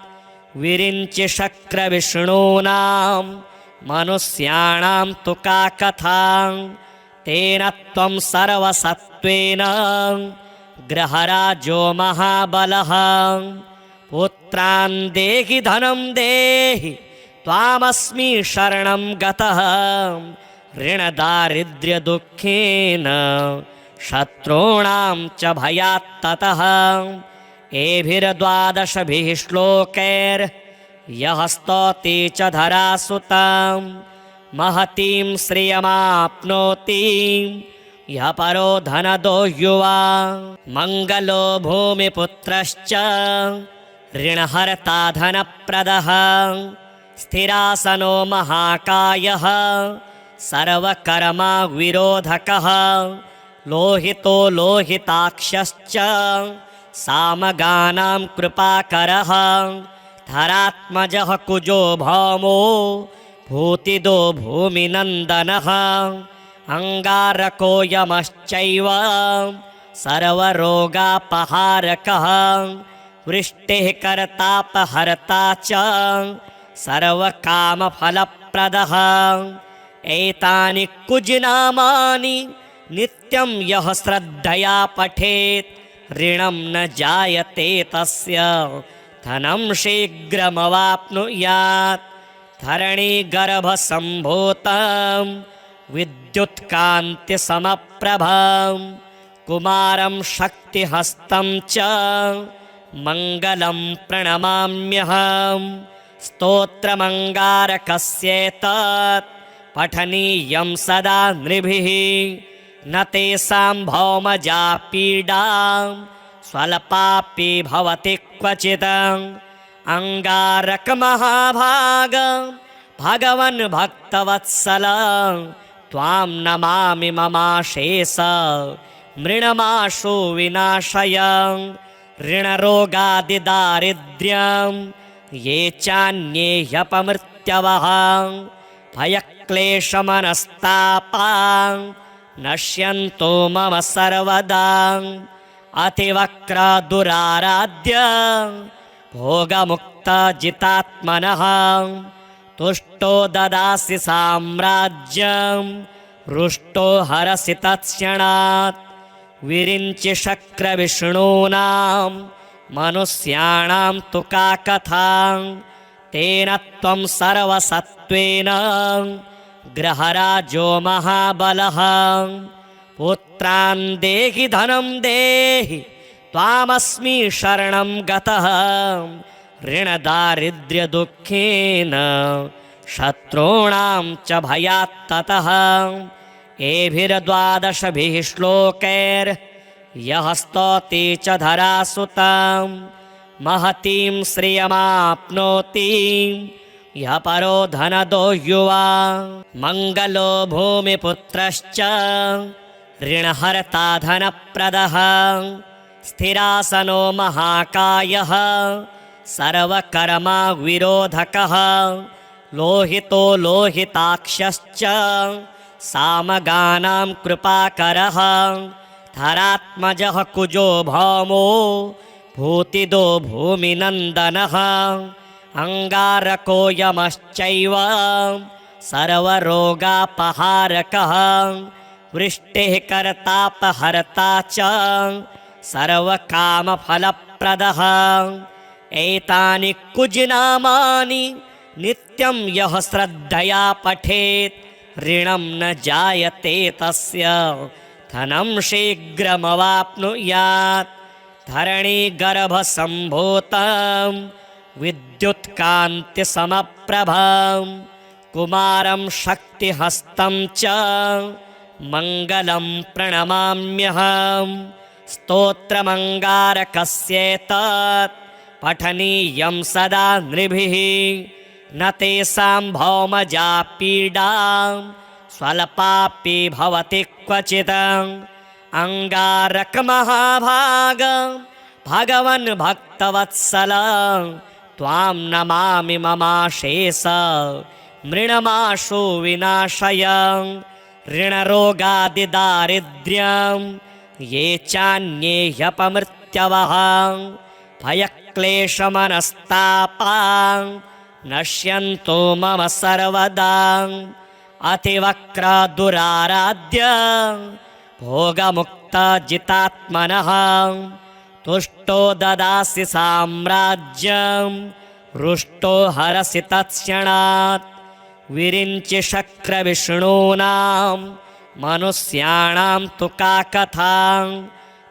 विरिञ्चि शक्रविष्णूनां मनुष्याणां तु का कथा तेन त्वं सर्वसत्त्वेन ग्रहराजो महाबलः पुत्रान् देहि धनं देहि त्वामस्मि शरणं गतः ऋणदारिद्र्यदुःखेन शत्रूणां च भयात्ततः एभिर्द्वादशभिः श्लोकैर्यः स्तौति च धरासुतां महतीं श्रियमाप्नोति यः परो धनदो युवा मङ्गलो भूमिपुत्रश्च ऋणहर्ता धनप्रदः स्थिरासनो महाकायः सर्वकर्मा विरोधकः लोहितो लोहिताक्षश्च सामगानां कृपाकरः धरात्मजः कुजो भौमो भूतिदो भूमिनन्दनः अङ्गारको यमश्चैव सर्वरोगापहारकः वृष्टिः कर्तापहर्ता च सर्वकामफलप्रदः एतानि कुजनामानि नित्यं यः श्रद्धया पठेत् ऋणं न जायते तस्य धनं शीघ्रमवाप्नुयात् धरणीगर्भसम्भूतं विद्युत्कान्तिसमप्रभं कुमारं शक्तिहस्तं च मङ्गलं प्रणमाम्यहं स्तोत्रमङ्गारकस्येतत् पठनीयं सदा नृभिः न तेषां भौमजा पीडा स्वल्पापि भवति क्वचित् अङ्गारकमहाभाग भगवन् भक्तवत्सल त्वां नमामि ममाशेष मृणमाशु विनाशय ऋणरोगादिदारिद्र्यं ये चान्ये ह्यपमृत्यवः भयक्लेशमनस्तापा नश्यन्तो मम सर्वदा अतिवक्रदुराराध्य भोगमुक्तजितात्मनः तुष्टो ददासि साम्राज्यं रुष्टो हरसि तत्क्षणात् विरिञ्चि शक्रविष्णूनां मनुष्याणां तु का कथा तेन त्वं सर्वसत्त्वेन ग्रहराजो महाबलः पुत्रान् देहि धनं देहि त्वामस्मि शरणं गतः ऋणदारिद्र्यदुःखेन शत्रूणां च भयात्ततः एभिर्द्वादशभिः श्लोकैर्यः स्तौति च धरासुतां महतीं श्रियमाप्नोति यः परो धनदो युवा मङ्गलो भूमिपुत्रश्च ऋणहर्ता धनप्रदः स्थिरासनो महाकायः सर्वकर्मा विरोधकः लोहितो लोहिताक्षश्च सामगानां कृपाकरः धरात्मजः कुजो भौमो भूतिदो भूमिनन्दनः अङ्गारको यमश्चैव सर्वरोगापहारकः वृष्टिः कर्तापहर्ता च सर्वकामफलप्रदः एतानि कुजनामानि नित्यं यः श्रद्धया पठेत् ऋणं न जायते तस्य धनं शीघ्रमवाप्नुयात् धरणीगर्भसम्भूतं विद्युत्कान्तिसमप्रभं कुमारं शक्तिहस्तं च मङ्गलं प्रणमाम्यहम् स्तोत्रमङ्गारकस्येतत् पठनीयं सदा नृभिः न तेषां भौमजा पीडा स्वल्पापि भवति क्वचित् अङ्गारकमहाभाग भगवन् भक्तवत्सल त्वां नमामि ममाशेष मृणमाशु विनाशय ऋणरोगादिदारिद्र्यं ये चान्ये ह्यपमृत्यवः भयक्लेशमनस्तापा नश्यन्तो मम सर्वदा अतिवक्रदुराराध्य भोगमुक्तजितात्मनः तुष्टो ददासि साम्राज्यं रुष्टो हरसि तत्क्षणात् विरिञ्चि शक्रविष्णूनां मनुष्याणां तु का कथा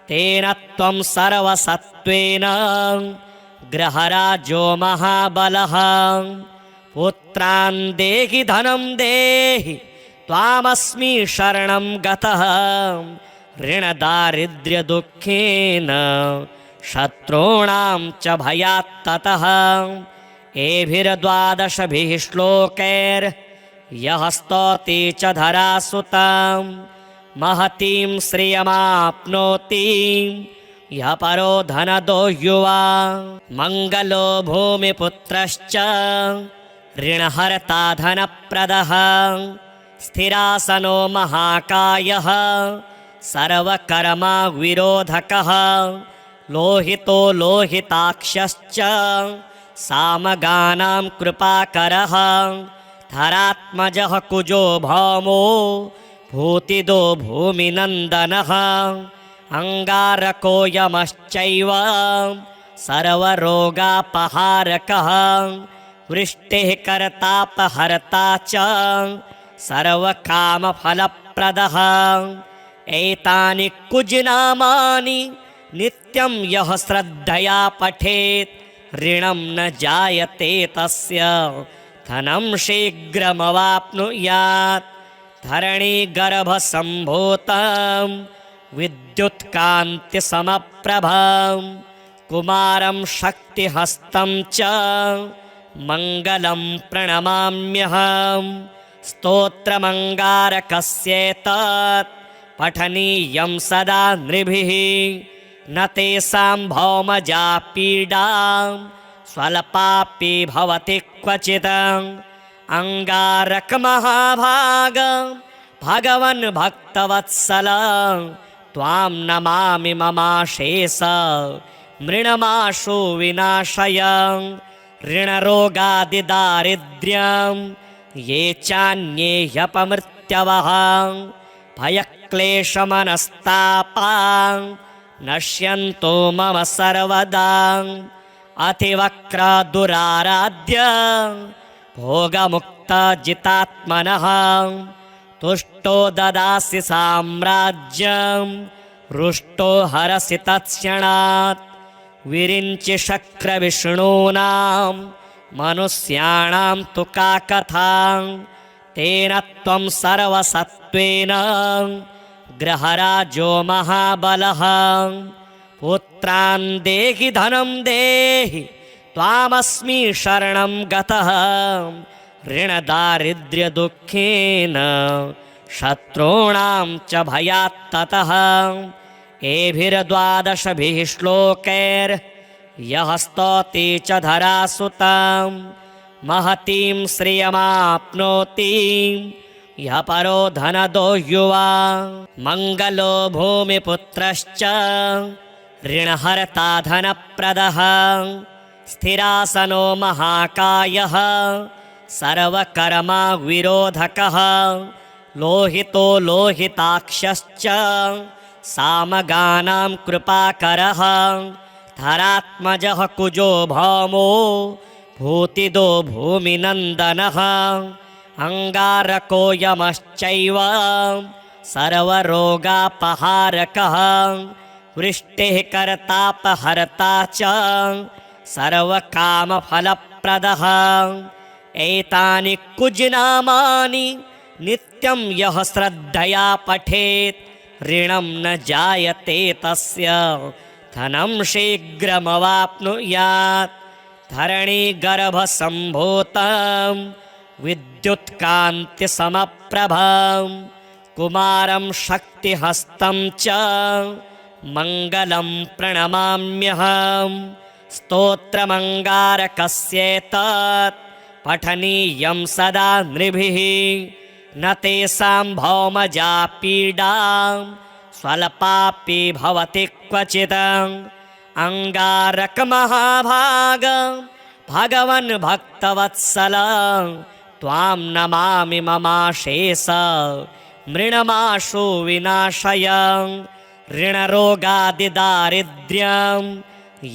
तेन त्वं सर्वसत्त्वेन ग्रहराजो महाबलः पुत्रान् देहि धनं देहि त्वामस्मि शरणं गतः ऋणदारिद्र्यदुःखेन शत्रूणां च भयात्ततः एभिर्द्वादशभिः श्लोकैर्यः स्तौति च धरासुतां महतीं श्रियमाप्नोति यः परो धनदो युवा मङ्गलो भूमिपुत्रश्च ऋणहर्ता धनप्रदः स्थिरासनो महाकायः सर्वकर्मा विरोधकः लोहितो लोहिताक्षश्च सामगानां कृपाकरः धरात्मजः कुजो भौमो भूतिदो भूमिनन्दनः अङ्गारको यमश्चैव सर्वरोगापहारकः वृष्टिः कर्तापहर्ता च सर्वकामफलप्रदः एतानि कुजनामानि नित्यं यः श्रद्धया पठेत् ऋणं न जायते तस्य धनं शीघ्रमवाप्नुयात् धरणीगर्भसम्भूतं विद्युत्कान्तिसमप्रभं कुमारं शक्तिहस्तं च मङ्गलं प्रणमाम्यहम् स्तोत्रमङ्गारकस्येतत् पठनीयं सदा नृभिः न तेषां भौमजा पीडा स्वल्पापि भवति क्वचित् अङ्गारकमहाभाग भगवन् भक्तवत्सल त्वां नमामि ममाशेष मृणमाशु विनाशय ऋणरोगादिदारिद्र्यं ये चान्ये ह्यपमृत्यवः भयक्लेशमनस्तापा नश्यन्तो मम सर्वदा अतिवक्रदुराराध्य भोगमुक्तजितात्मनः तुष्टो ददासि साम्राज्यं रुष्टो हरसि तत्क्षणात् विरिञ्चि शक्रविष्णूनां मनुष्याणां तु का कथा तेन त्वं सर्वसत्त्वेन गृहराजो महाबलः पुत्रान् देहि धनं देहि त्वामस्मि शरणं गतः ऋणदारिद्र्यदुःखेन शत्रूणां च भयात्ततः एभिर्द्वादशभिः श्लोकैर्यः स्तौति च धरासुतां महतीं श्रियमाप्नोति यः परो धनदो युवा मङ्गलो भूमिपुत्रश्च ऋणहर्ता धनप्रदः स्थिरासनो महाकायः सर्वकर्मा विरोधकः लोहितो लोहिताक्षश्च सामगानां कृपाकरः धरात्मजः कुजो भौमो भूतिदो भूमिनन्दनः अङ्गारको यमश्चैव सर्वरोगापहारकः वृष्टिः कर्तापहर्ता च सर्वकामफलप्रदः एतानि कुजनामानि नित्यं यः श्रद्धया पठेत् ऋणं न जायते तस्य धनं शीघ्रमवाप्नुयात् धरणीगर्भसम्भूतं विद्युत्कान्तिसमप्रभं कुमारं शक्तिहस्तं च मङ्गलं प्रणमाम्यहं स्तोत्रमङ्गारकस्येतत् पठनीयं सदा नृभिः न तेषां भौमजा पीडा स्वल्पापि भवति क्वचित् अङ्गारकमहाभाग भगवन् भक्तवत्सल त्वां नमामि ममाशेष मृणमाशु विनाशय ऋणरोगादिदारिद्र्यं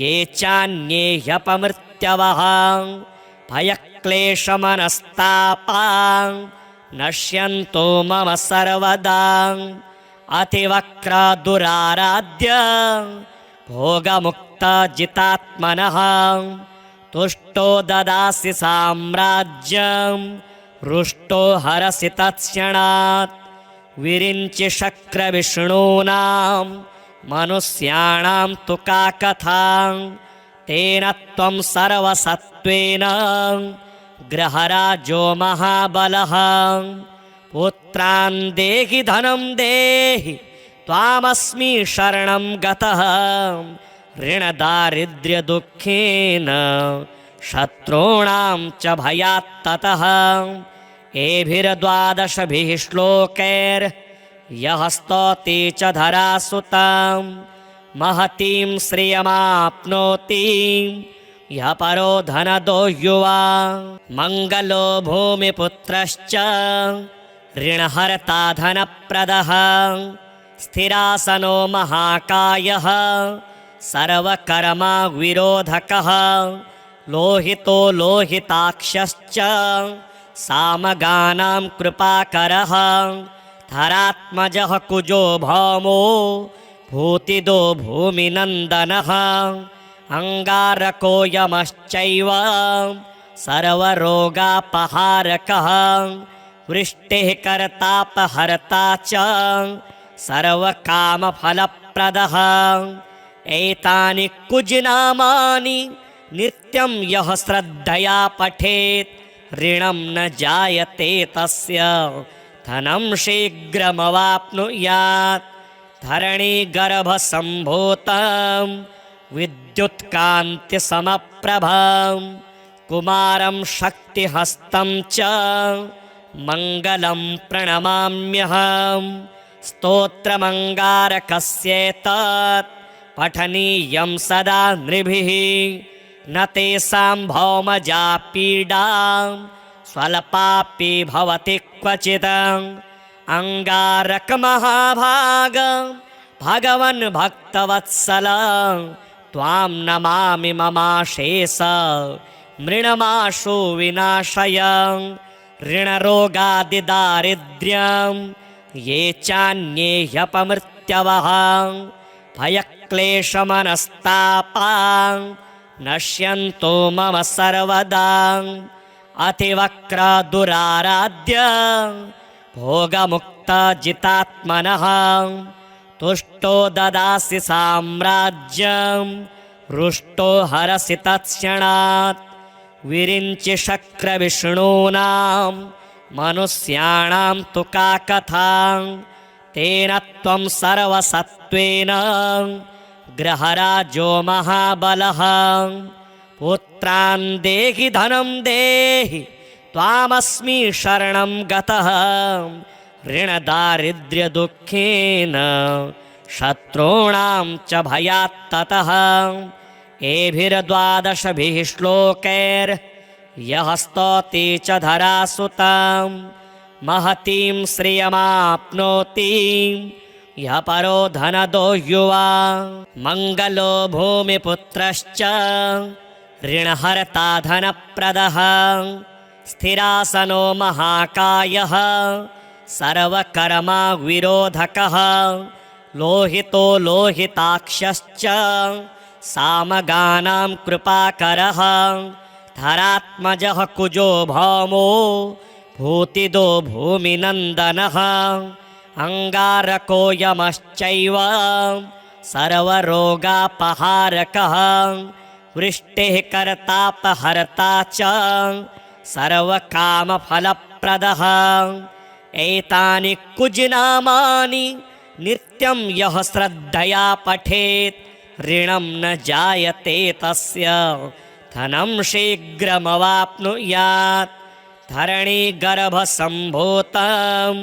ये चान्ये ह्यपमृत्यवः भयक्लेशमनस्तापा नश्यन्तो मम सर्वदा अतिवक्रदुराराध्य भोगमुक्तजितात्मनः तुष्टो ददासि साम्राज्यं रुष्टो हरसि तत्क्षणात् विरिञ्चि शक्रविष्णूनां मनुष्याणां तु का कथा तेन त्वं सर्वसत्त्वेन गृहराजो महाबलः पुत्रान् देहि धनं देहि त्वामस्मि शरणं गतः ऋणदारिद्र्यदुःखेन शत्रूणां च भयात्ततः एभिर्द्वादशभिः श्लोकैर्यः स्तौति च धरासुतां महतीं श्रियमाप्नोति यः परो धनदो युवा मङ्गलो भूमिपुत्रश्च ऋणहर्ता धनप्रदः स्थिरासनो महाकायः सर्वकर्मा विरोधकः लोहितो लोहिताक्षश्च सामगानां कृपाकरः धरात्मजः कुजो भौमो भूतिदो भूमिनन्दनः अङ्गारको यमश्चैव सर्वरोगापहारकः वृष्टिः कर्तापहर्ता च सर्वकामफलप्रदः एतानि कुजनामानि नित्यं यः श्रद्धया पठेत् ऋणं न जायते तस्य धनं शीघ्रमवाप्नुयात् धरणीगर्भसम्भूतं विद्युत्कान्तिसमप्रभं कुमारं शक्तिहस्तं च मङ्गलं प्रणमाम्यहं स्तोत्रमङ्गारकस्येतत् पठनीयं सदा नृभिः न तेषां भौमजा पीडा स्वल्पापि भवति क्वचित् अङ्गारकमहाभाग भगवन् भक्तवत्सल त्वां नमामि ममाशेष मृणमाशु विनाशय ऋणरोगादिदारिद्र्यं ये चान्ये ह्यपमृत्यवः भयक्लेशमनस्तापा नश्यन्तो मम सर्वदा अतिवक्रदुराराध्य भोगमुक्तजितात्मनः तुष्टो ददासि साम्राज्यं रुष्टो हरसि तत्क्षणात् विरिञ्चि शक्रविष्णूनां मनुष्याणां तु का कथा तेन त्वं सर्वसत्त्वेन गृहराजो महाबलः पुत्रान् देहि धनं देहि त्वामस्मि शरणं गतः ऋणदारिद्र्यदुःखेन शत्रूणां च भयात्ततः एभिर्द्वादशभिः श्लोकैर्यः स्तौति च धरासुतां महतीं श्रियमाप्नोति यः परो धनदो युवा मङ्गलो भूमिपुत्रश्च ऋणहर्ता धनप्रदः स्थिरासनो महाकायः सर्वकर्मा विरोधकः लोहितो लोहिताक्षश्च सामगानां कृपाकरः धरात्मजः कुजो भौमो भूतिदो भूमिनन्दनः अङ्गारको यमश्चैव सर्वरोगापहारकः वृष्टिः कर्तापहर्ता च सर्वकामफलप्रदः एतानि कुजनामानि नित्यं यः श्रद्धया पठेत् ऋणं न जायते तस्य धनं शीघ्रमवाप्नुयात् धरणीगर्भसम्भूतं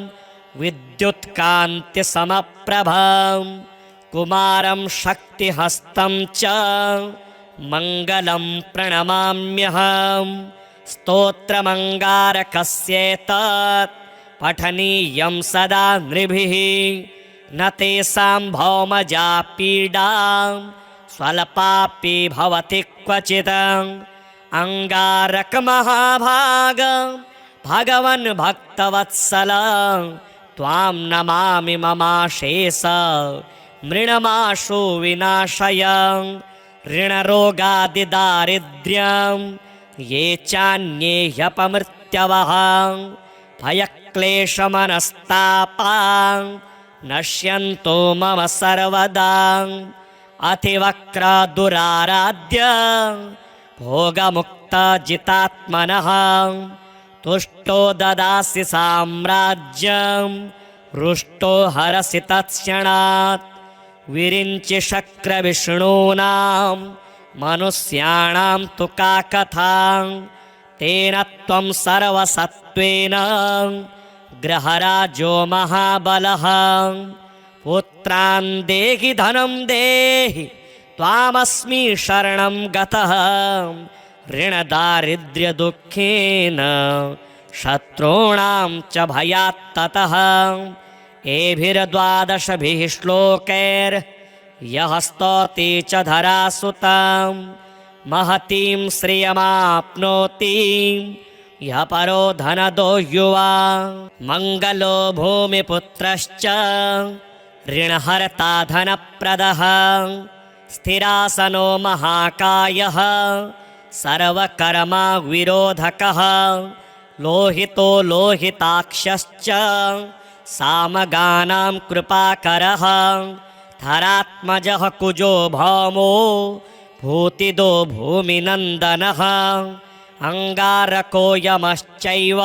विद्युत्कान्तिसमप्रभं कुमारं शक्तिहस्तं च मङ्गलं प्रणमाम्यहं स्तोत्रमङ्गारकस्येतत् पठनीयं सदा नृभिः न तेषां भौमजा पीडां स्वल्पापि भवति क्वचित् अङ्गारकमहाभाग भगवन् भक्तवत्सल त्वां नमामि ममाशेष मृणमाशु विनाशय ऋणरोगादिदारिद्र्यं ये चान्ये ह्यपमृत्यवः भयक्लेशमनस्तापा नश्यन्तो मम सर्वदा अतिवक्रदुराराध्य भोगमुक्तजितात्मनः तुष्टो ददासि साम्राज्यं रुष्टो हरसि तत्क्षणात् विरिञ्चि शक्रविष्णूनां मनुष्याणां तु का कथा तेन त्वं सर्वसत्त्वेन गृहराजो महाबलः पुत्रान् देहि धनं देहि त्वामस्मि शरणं गतः ऋणदारिद्र्यदुःखेन शत्रूणां च भयात्ततः एभिर्द्वादशभिः श्लोकैर्यः स्तौति च धरासुतां महतीं श्रियमाप्नोति यः परो धनदो युवा मङ्गलो भूमिपुत्रश्च ऋणहर्ता धनप्रदः स्थिरासनो महाकायः सर्वकर्मा विरोधकः लोहितो लोहिताक्षश्च सामगानां कृपाकरः धरात्मजः कुजो भौमो भूतिदो भूमिनन्दनः अङ्गारको यमश्चैव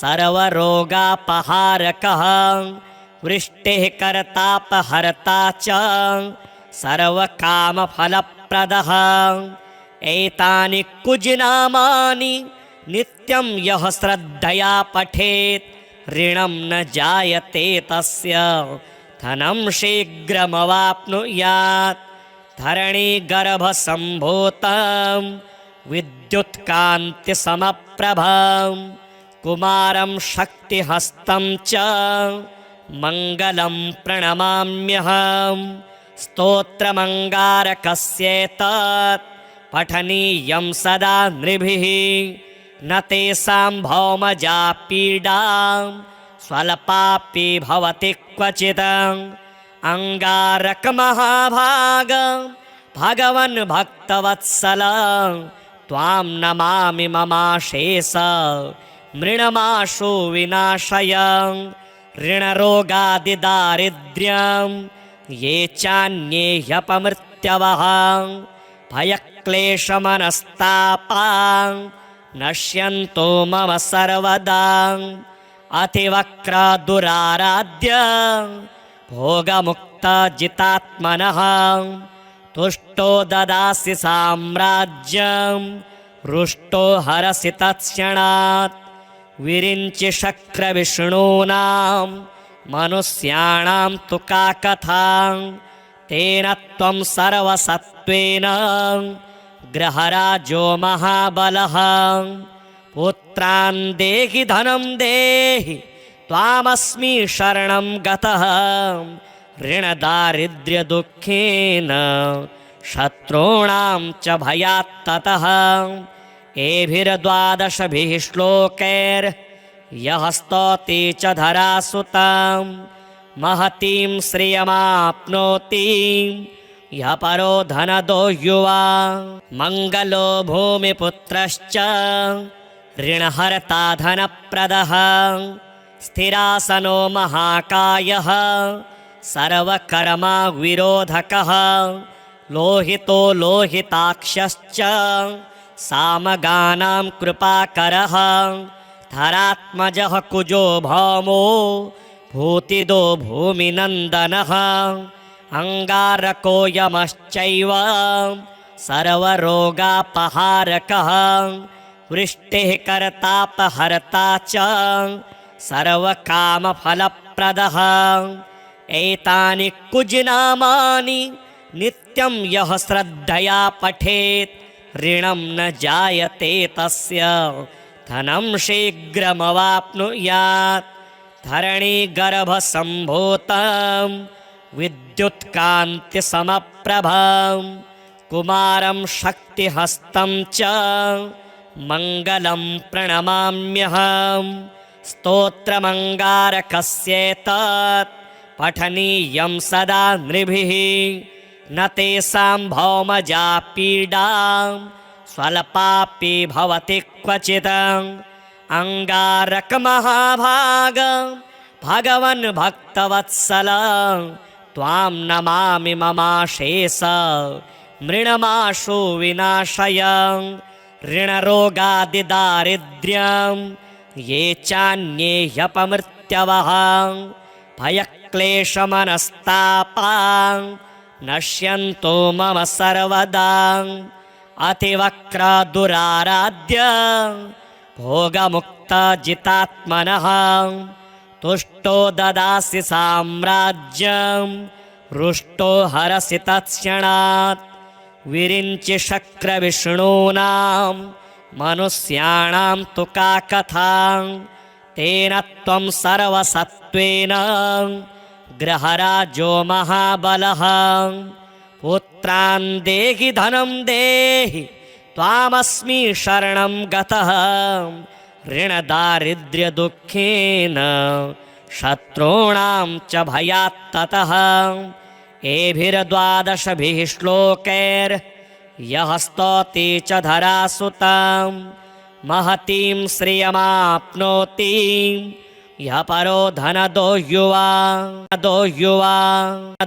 सर्वरोगापहारकः वृष्टिः कर्तापहर्ता च सर्वकामफलप्रदः एतानि कुजनामानि नित्यं यः श्रद्धया पठेत् ऋणं न जायते तस्य धनं शीघ्रमवाप्नुयात् धरणीगर्भसम्भूतं विद्युत्कान्तिसमप्रभं कुमारं शक्तिहस्तं च मङ्गलं प्रणमाम्यहं स्तोत्रमङ्गारकस्येतत् पठनीयं सदा नृभिः न तेषां भौमजा पीडा स्वल्पापि भवति क्वचित् अङ्गारकमहाभाग भगवन् भक्तवत्सल त्वां नमामि ममाशेष मृणमाशु विनाशय ऋणरोगादिदारिद्र्यं ये चान्ये ह्यपमृत्यवः भयक्लेशमनस्तापा नश्यन्तो मम सर्वदा अतिवक्रदुराराध्य भोगमुक्तजितात्मनः तुष्टो ददासि साम्राज्यं रुष्टो हरसि तत्क्षणात् विरिञ्चि शक्रविष्णूनां मनुष्याणां तु का कथा तेन त्वं सर्वसत्त्वेन ग्रहराजो महाबलः पुत्रान् देहि धनं देहि त्वामस्मि शरणं गतः ऋणदारिद्र्यदुःखेन शत्रूणां च भयात्ततः एभिर्द्वादशभिः श्लोकैर्यः स्तौति च धरासुतां महतीं श्रियमाप्नोति यः परो धनदो युवा मङ्गलो भूमिपुत्रश्च ऋणहर्ता धनप्रदः स्थिरासनो महाकायः सर्वकर्मा विरोधकः लोहितो लोहिताक्षश्च सामगानां कृपाकरः धरात्मजः कुजो भौमो भूतिदो भूमिनन्दनः अङ्गारको यमश्चैव सर्वरोगापहारकः वृष्टिः कर्तापहर्ता च सर्वकामफलप्रदः एतानि कुजनामानि नित्यं यः श्रद्धया पठेत् ऋणं न जायते तस्य धनं शीघ्रमवाप्नुयात् धरणीगर्भसम्भूतं विद्युत्कान्तिसमप्रभं कुमारं शक्तिहस्तं च मङ्गलं प्रणमाम्यहम् स्तोत्रमङ्गारकस्येतत् पठनीयं सदा नृभिः न तेषां भौमजा पीडा स्वल्पापि भवति क्वचित् अङ्गारकमहाभाग भगवन् भक्तवत्सल त्वां नमामि ममाशेष मृणमाशु विनाशय ऋणरोगादिदारिद्र्यं ये चान्ये ह्यपमृत्यवः भयक्लेशमनस्तापा नश्यन्तो मम सर्वदा अतिवक्रदुराराध्य भोगमुक्तजितात्मनः तुष्टो ददासि साम्राज्यं रुष्टो हरसि तत्क्षणात् विरिञ्चि शक्रविष्णूनां मनुष्याणां तु का कथा तेन त्वं सर्वसत्त्वेन ग्रहराजो महाबलः पुत्रान् देहि धनं देहि त्वामस्मि शरणं गतः ऋणदारिद्र्यदुःखेन शत्रूणां च भयात्ततः एभिर्द्वादशभिः श्लोकैर्यः स्तौति च धरासुतां महतीं श्रियमाप्नोति यः परो धनदो युवा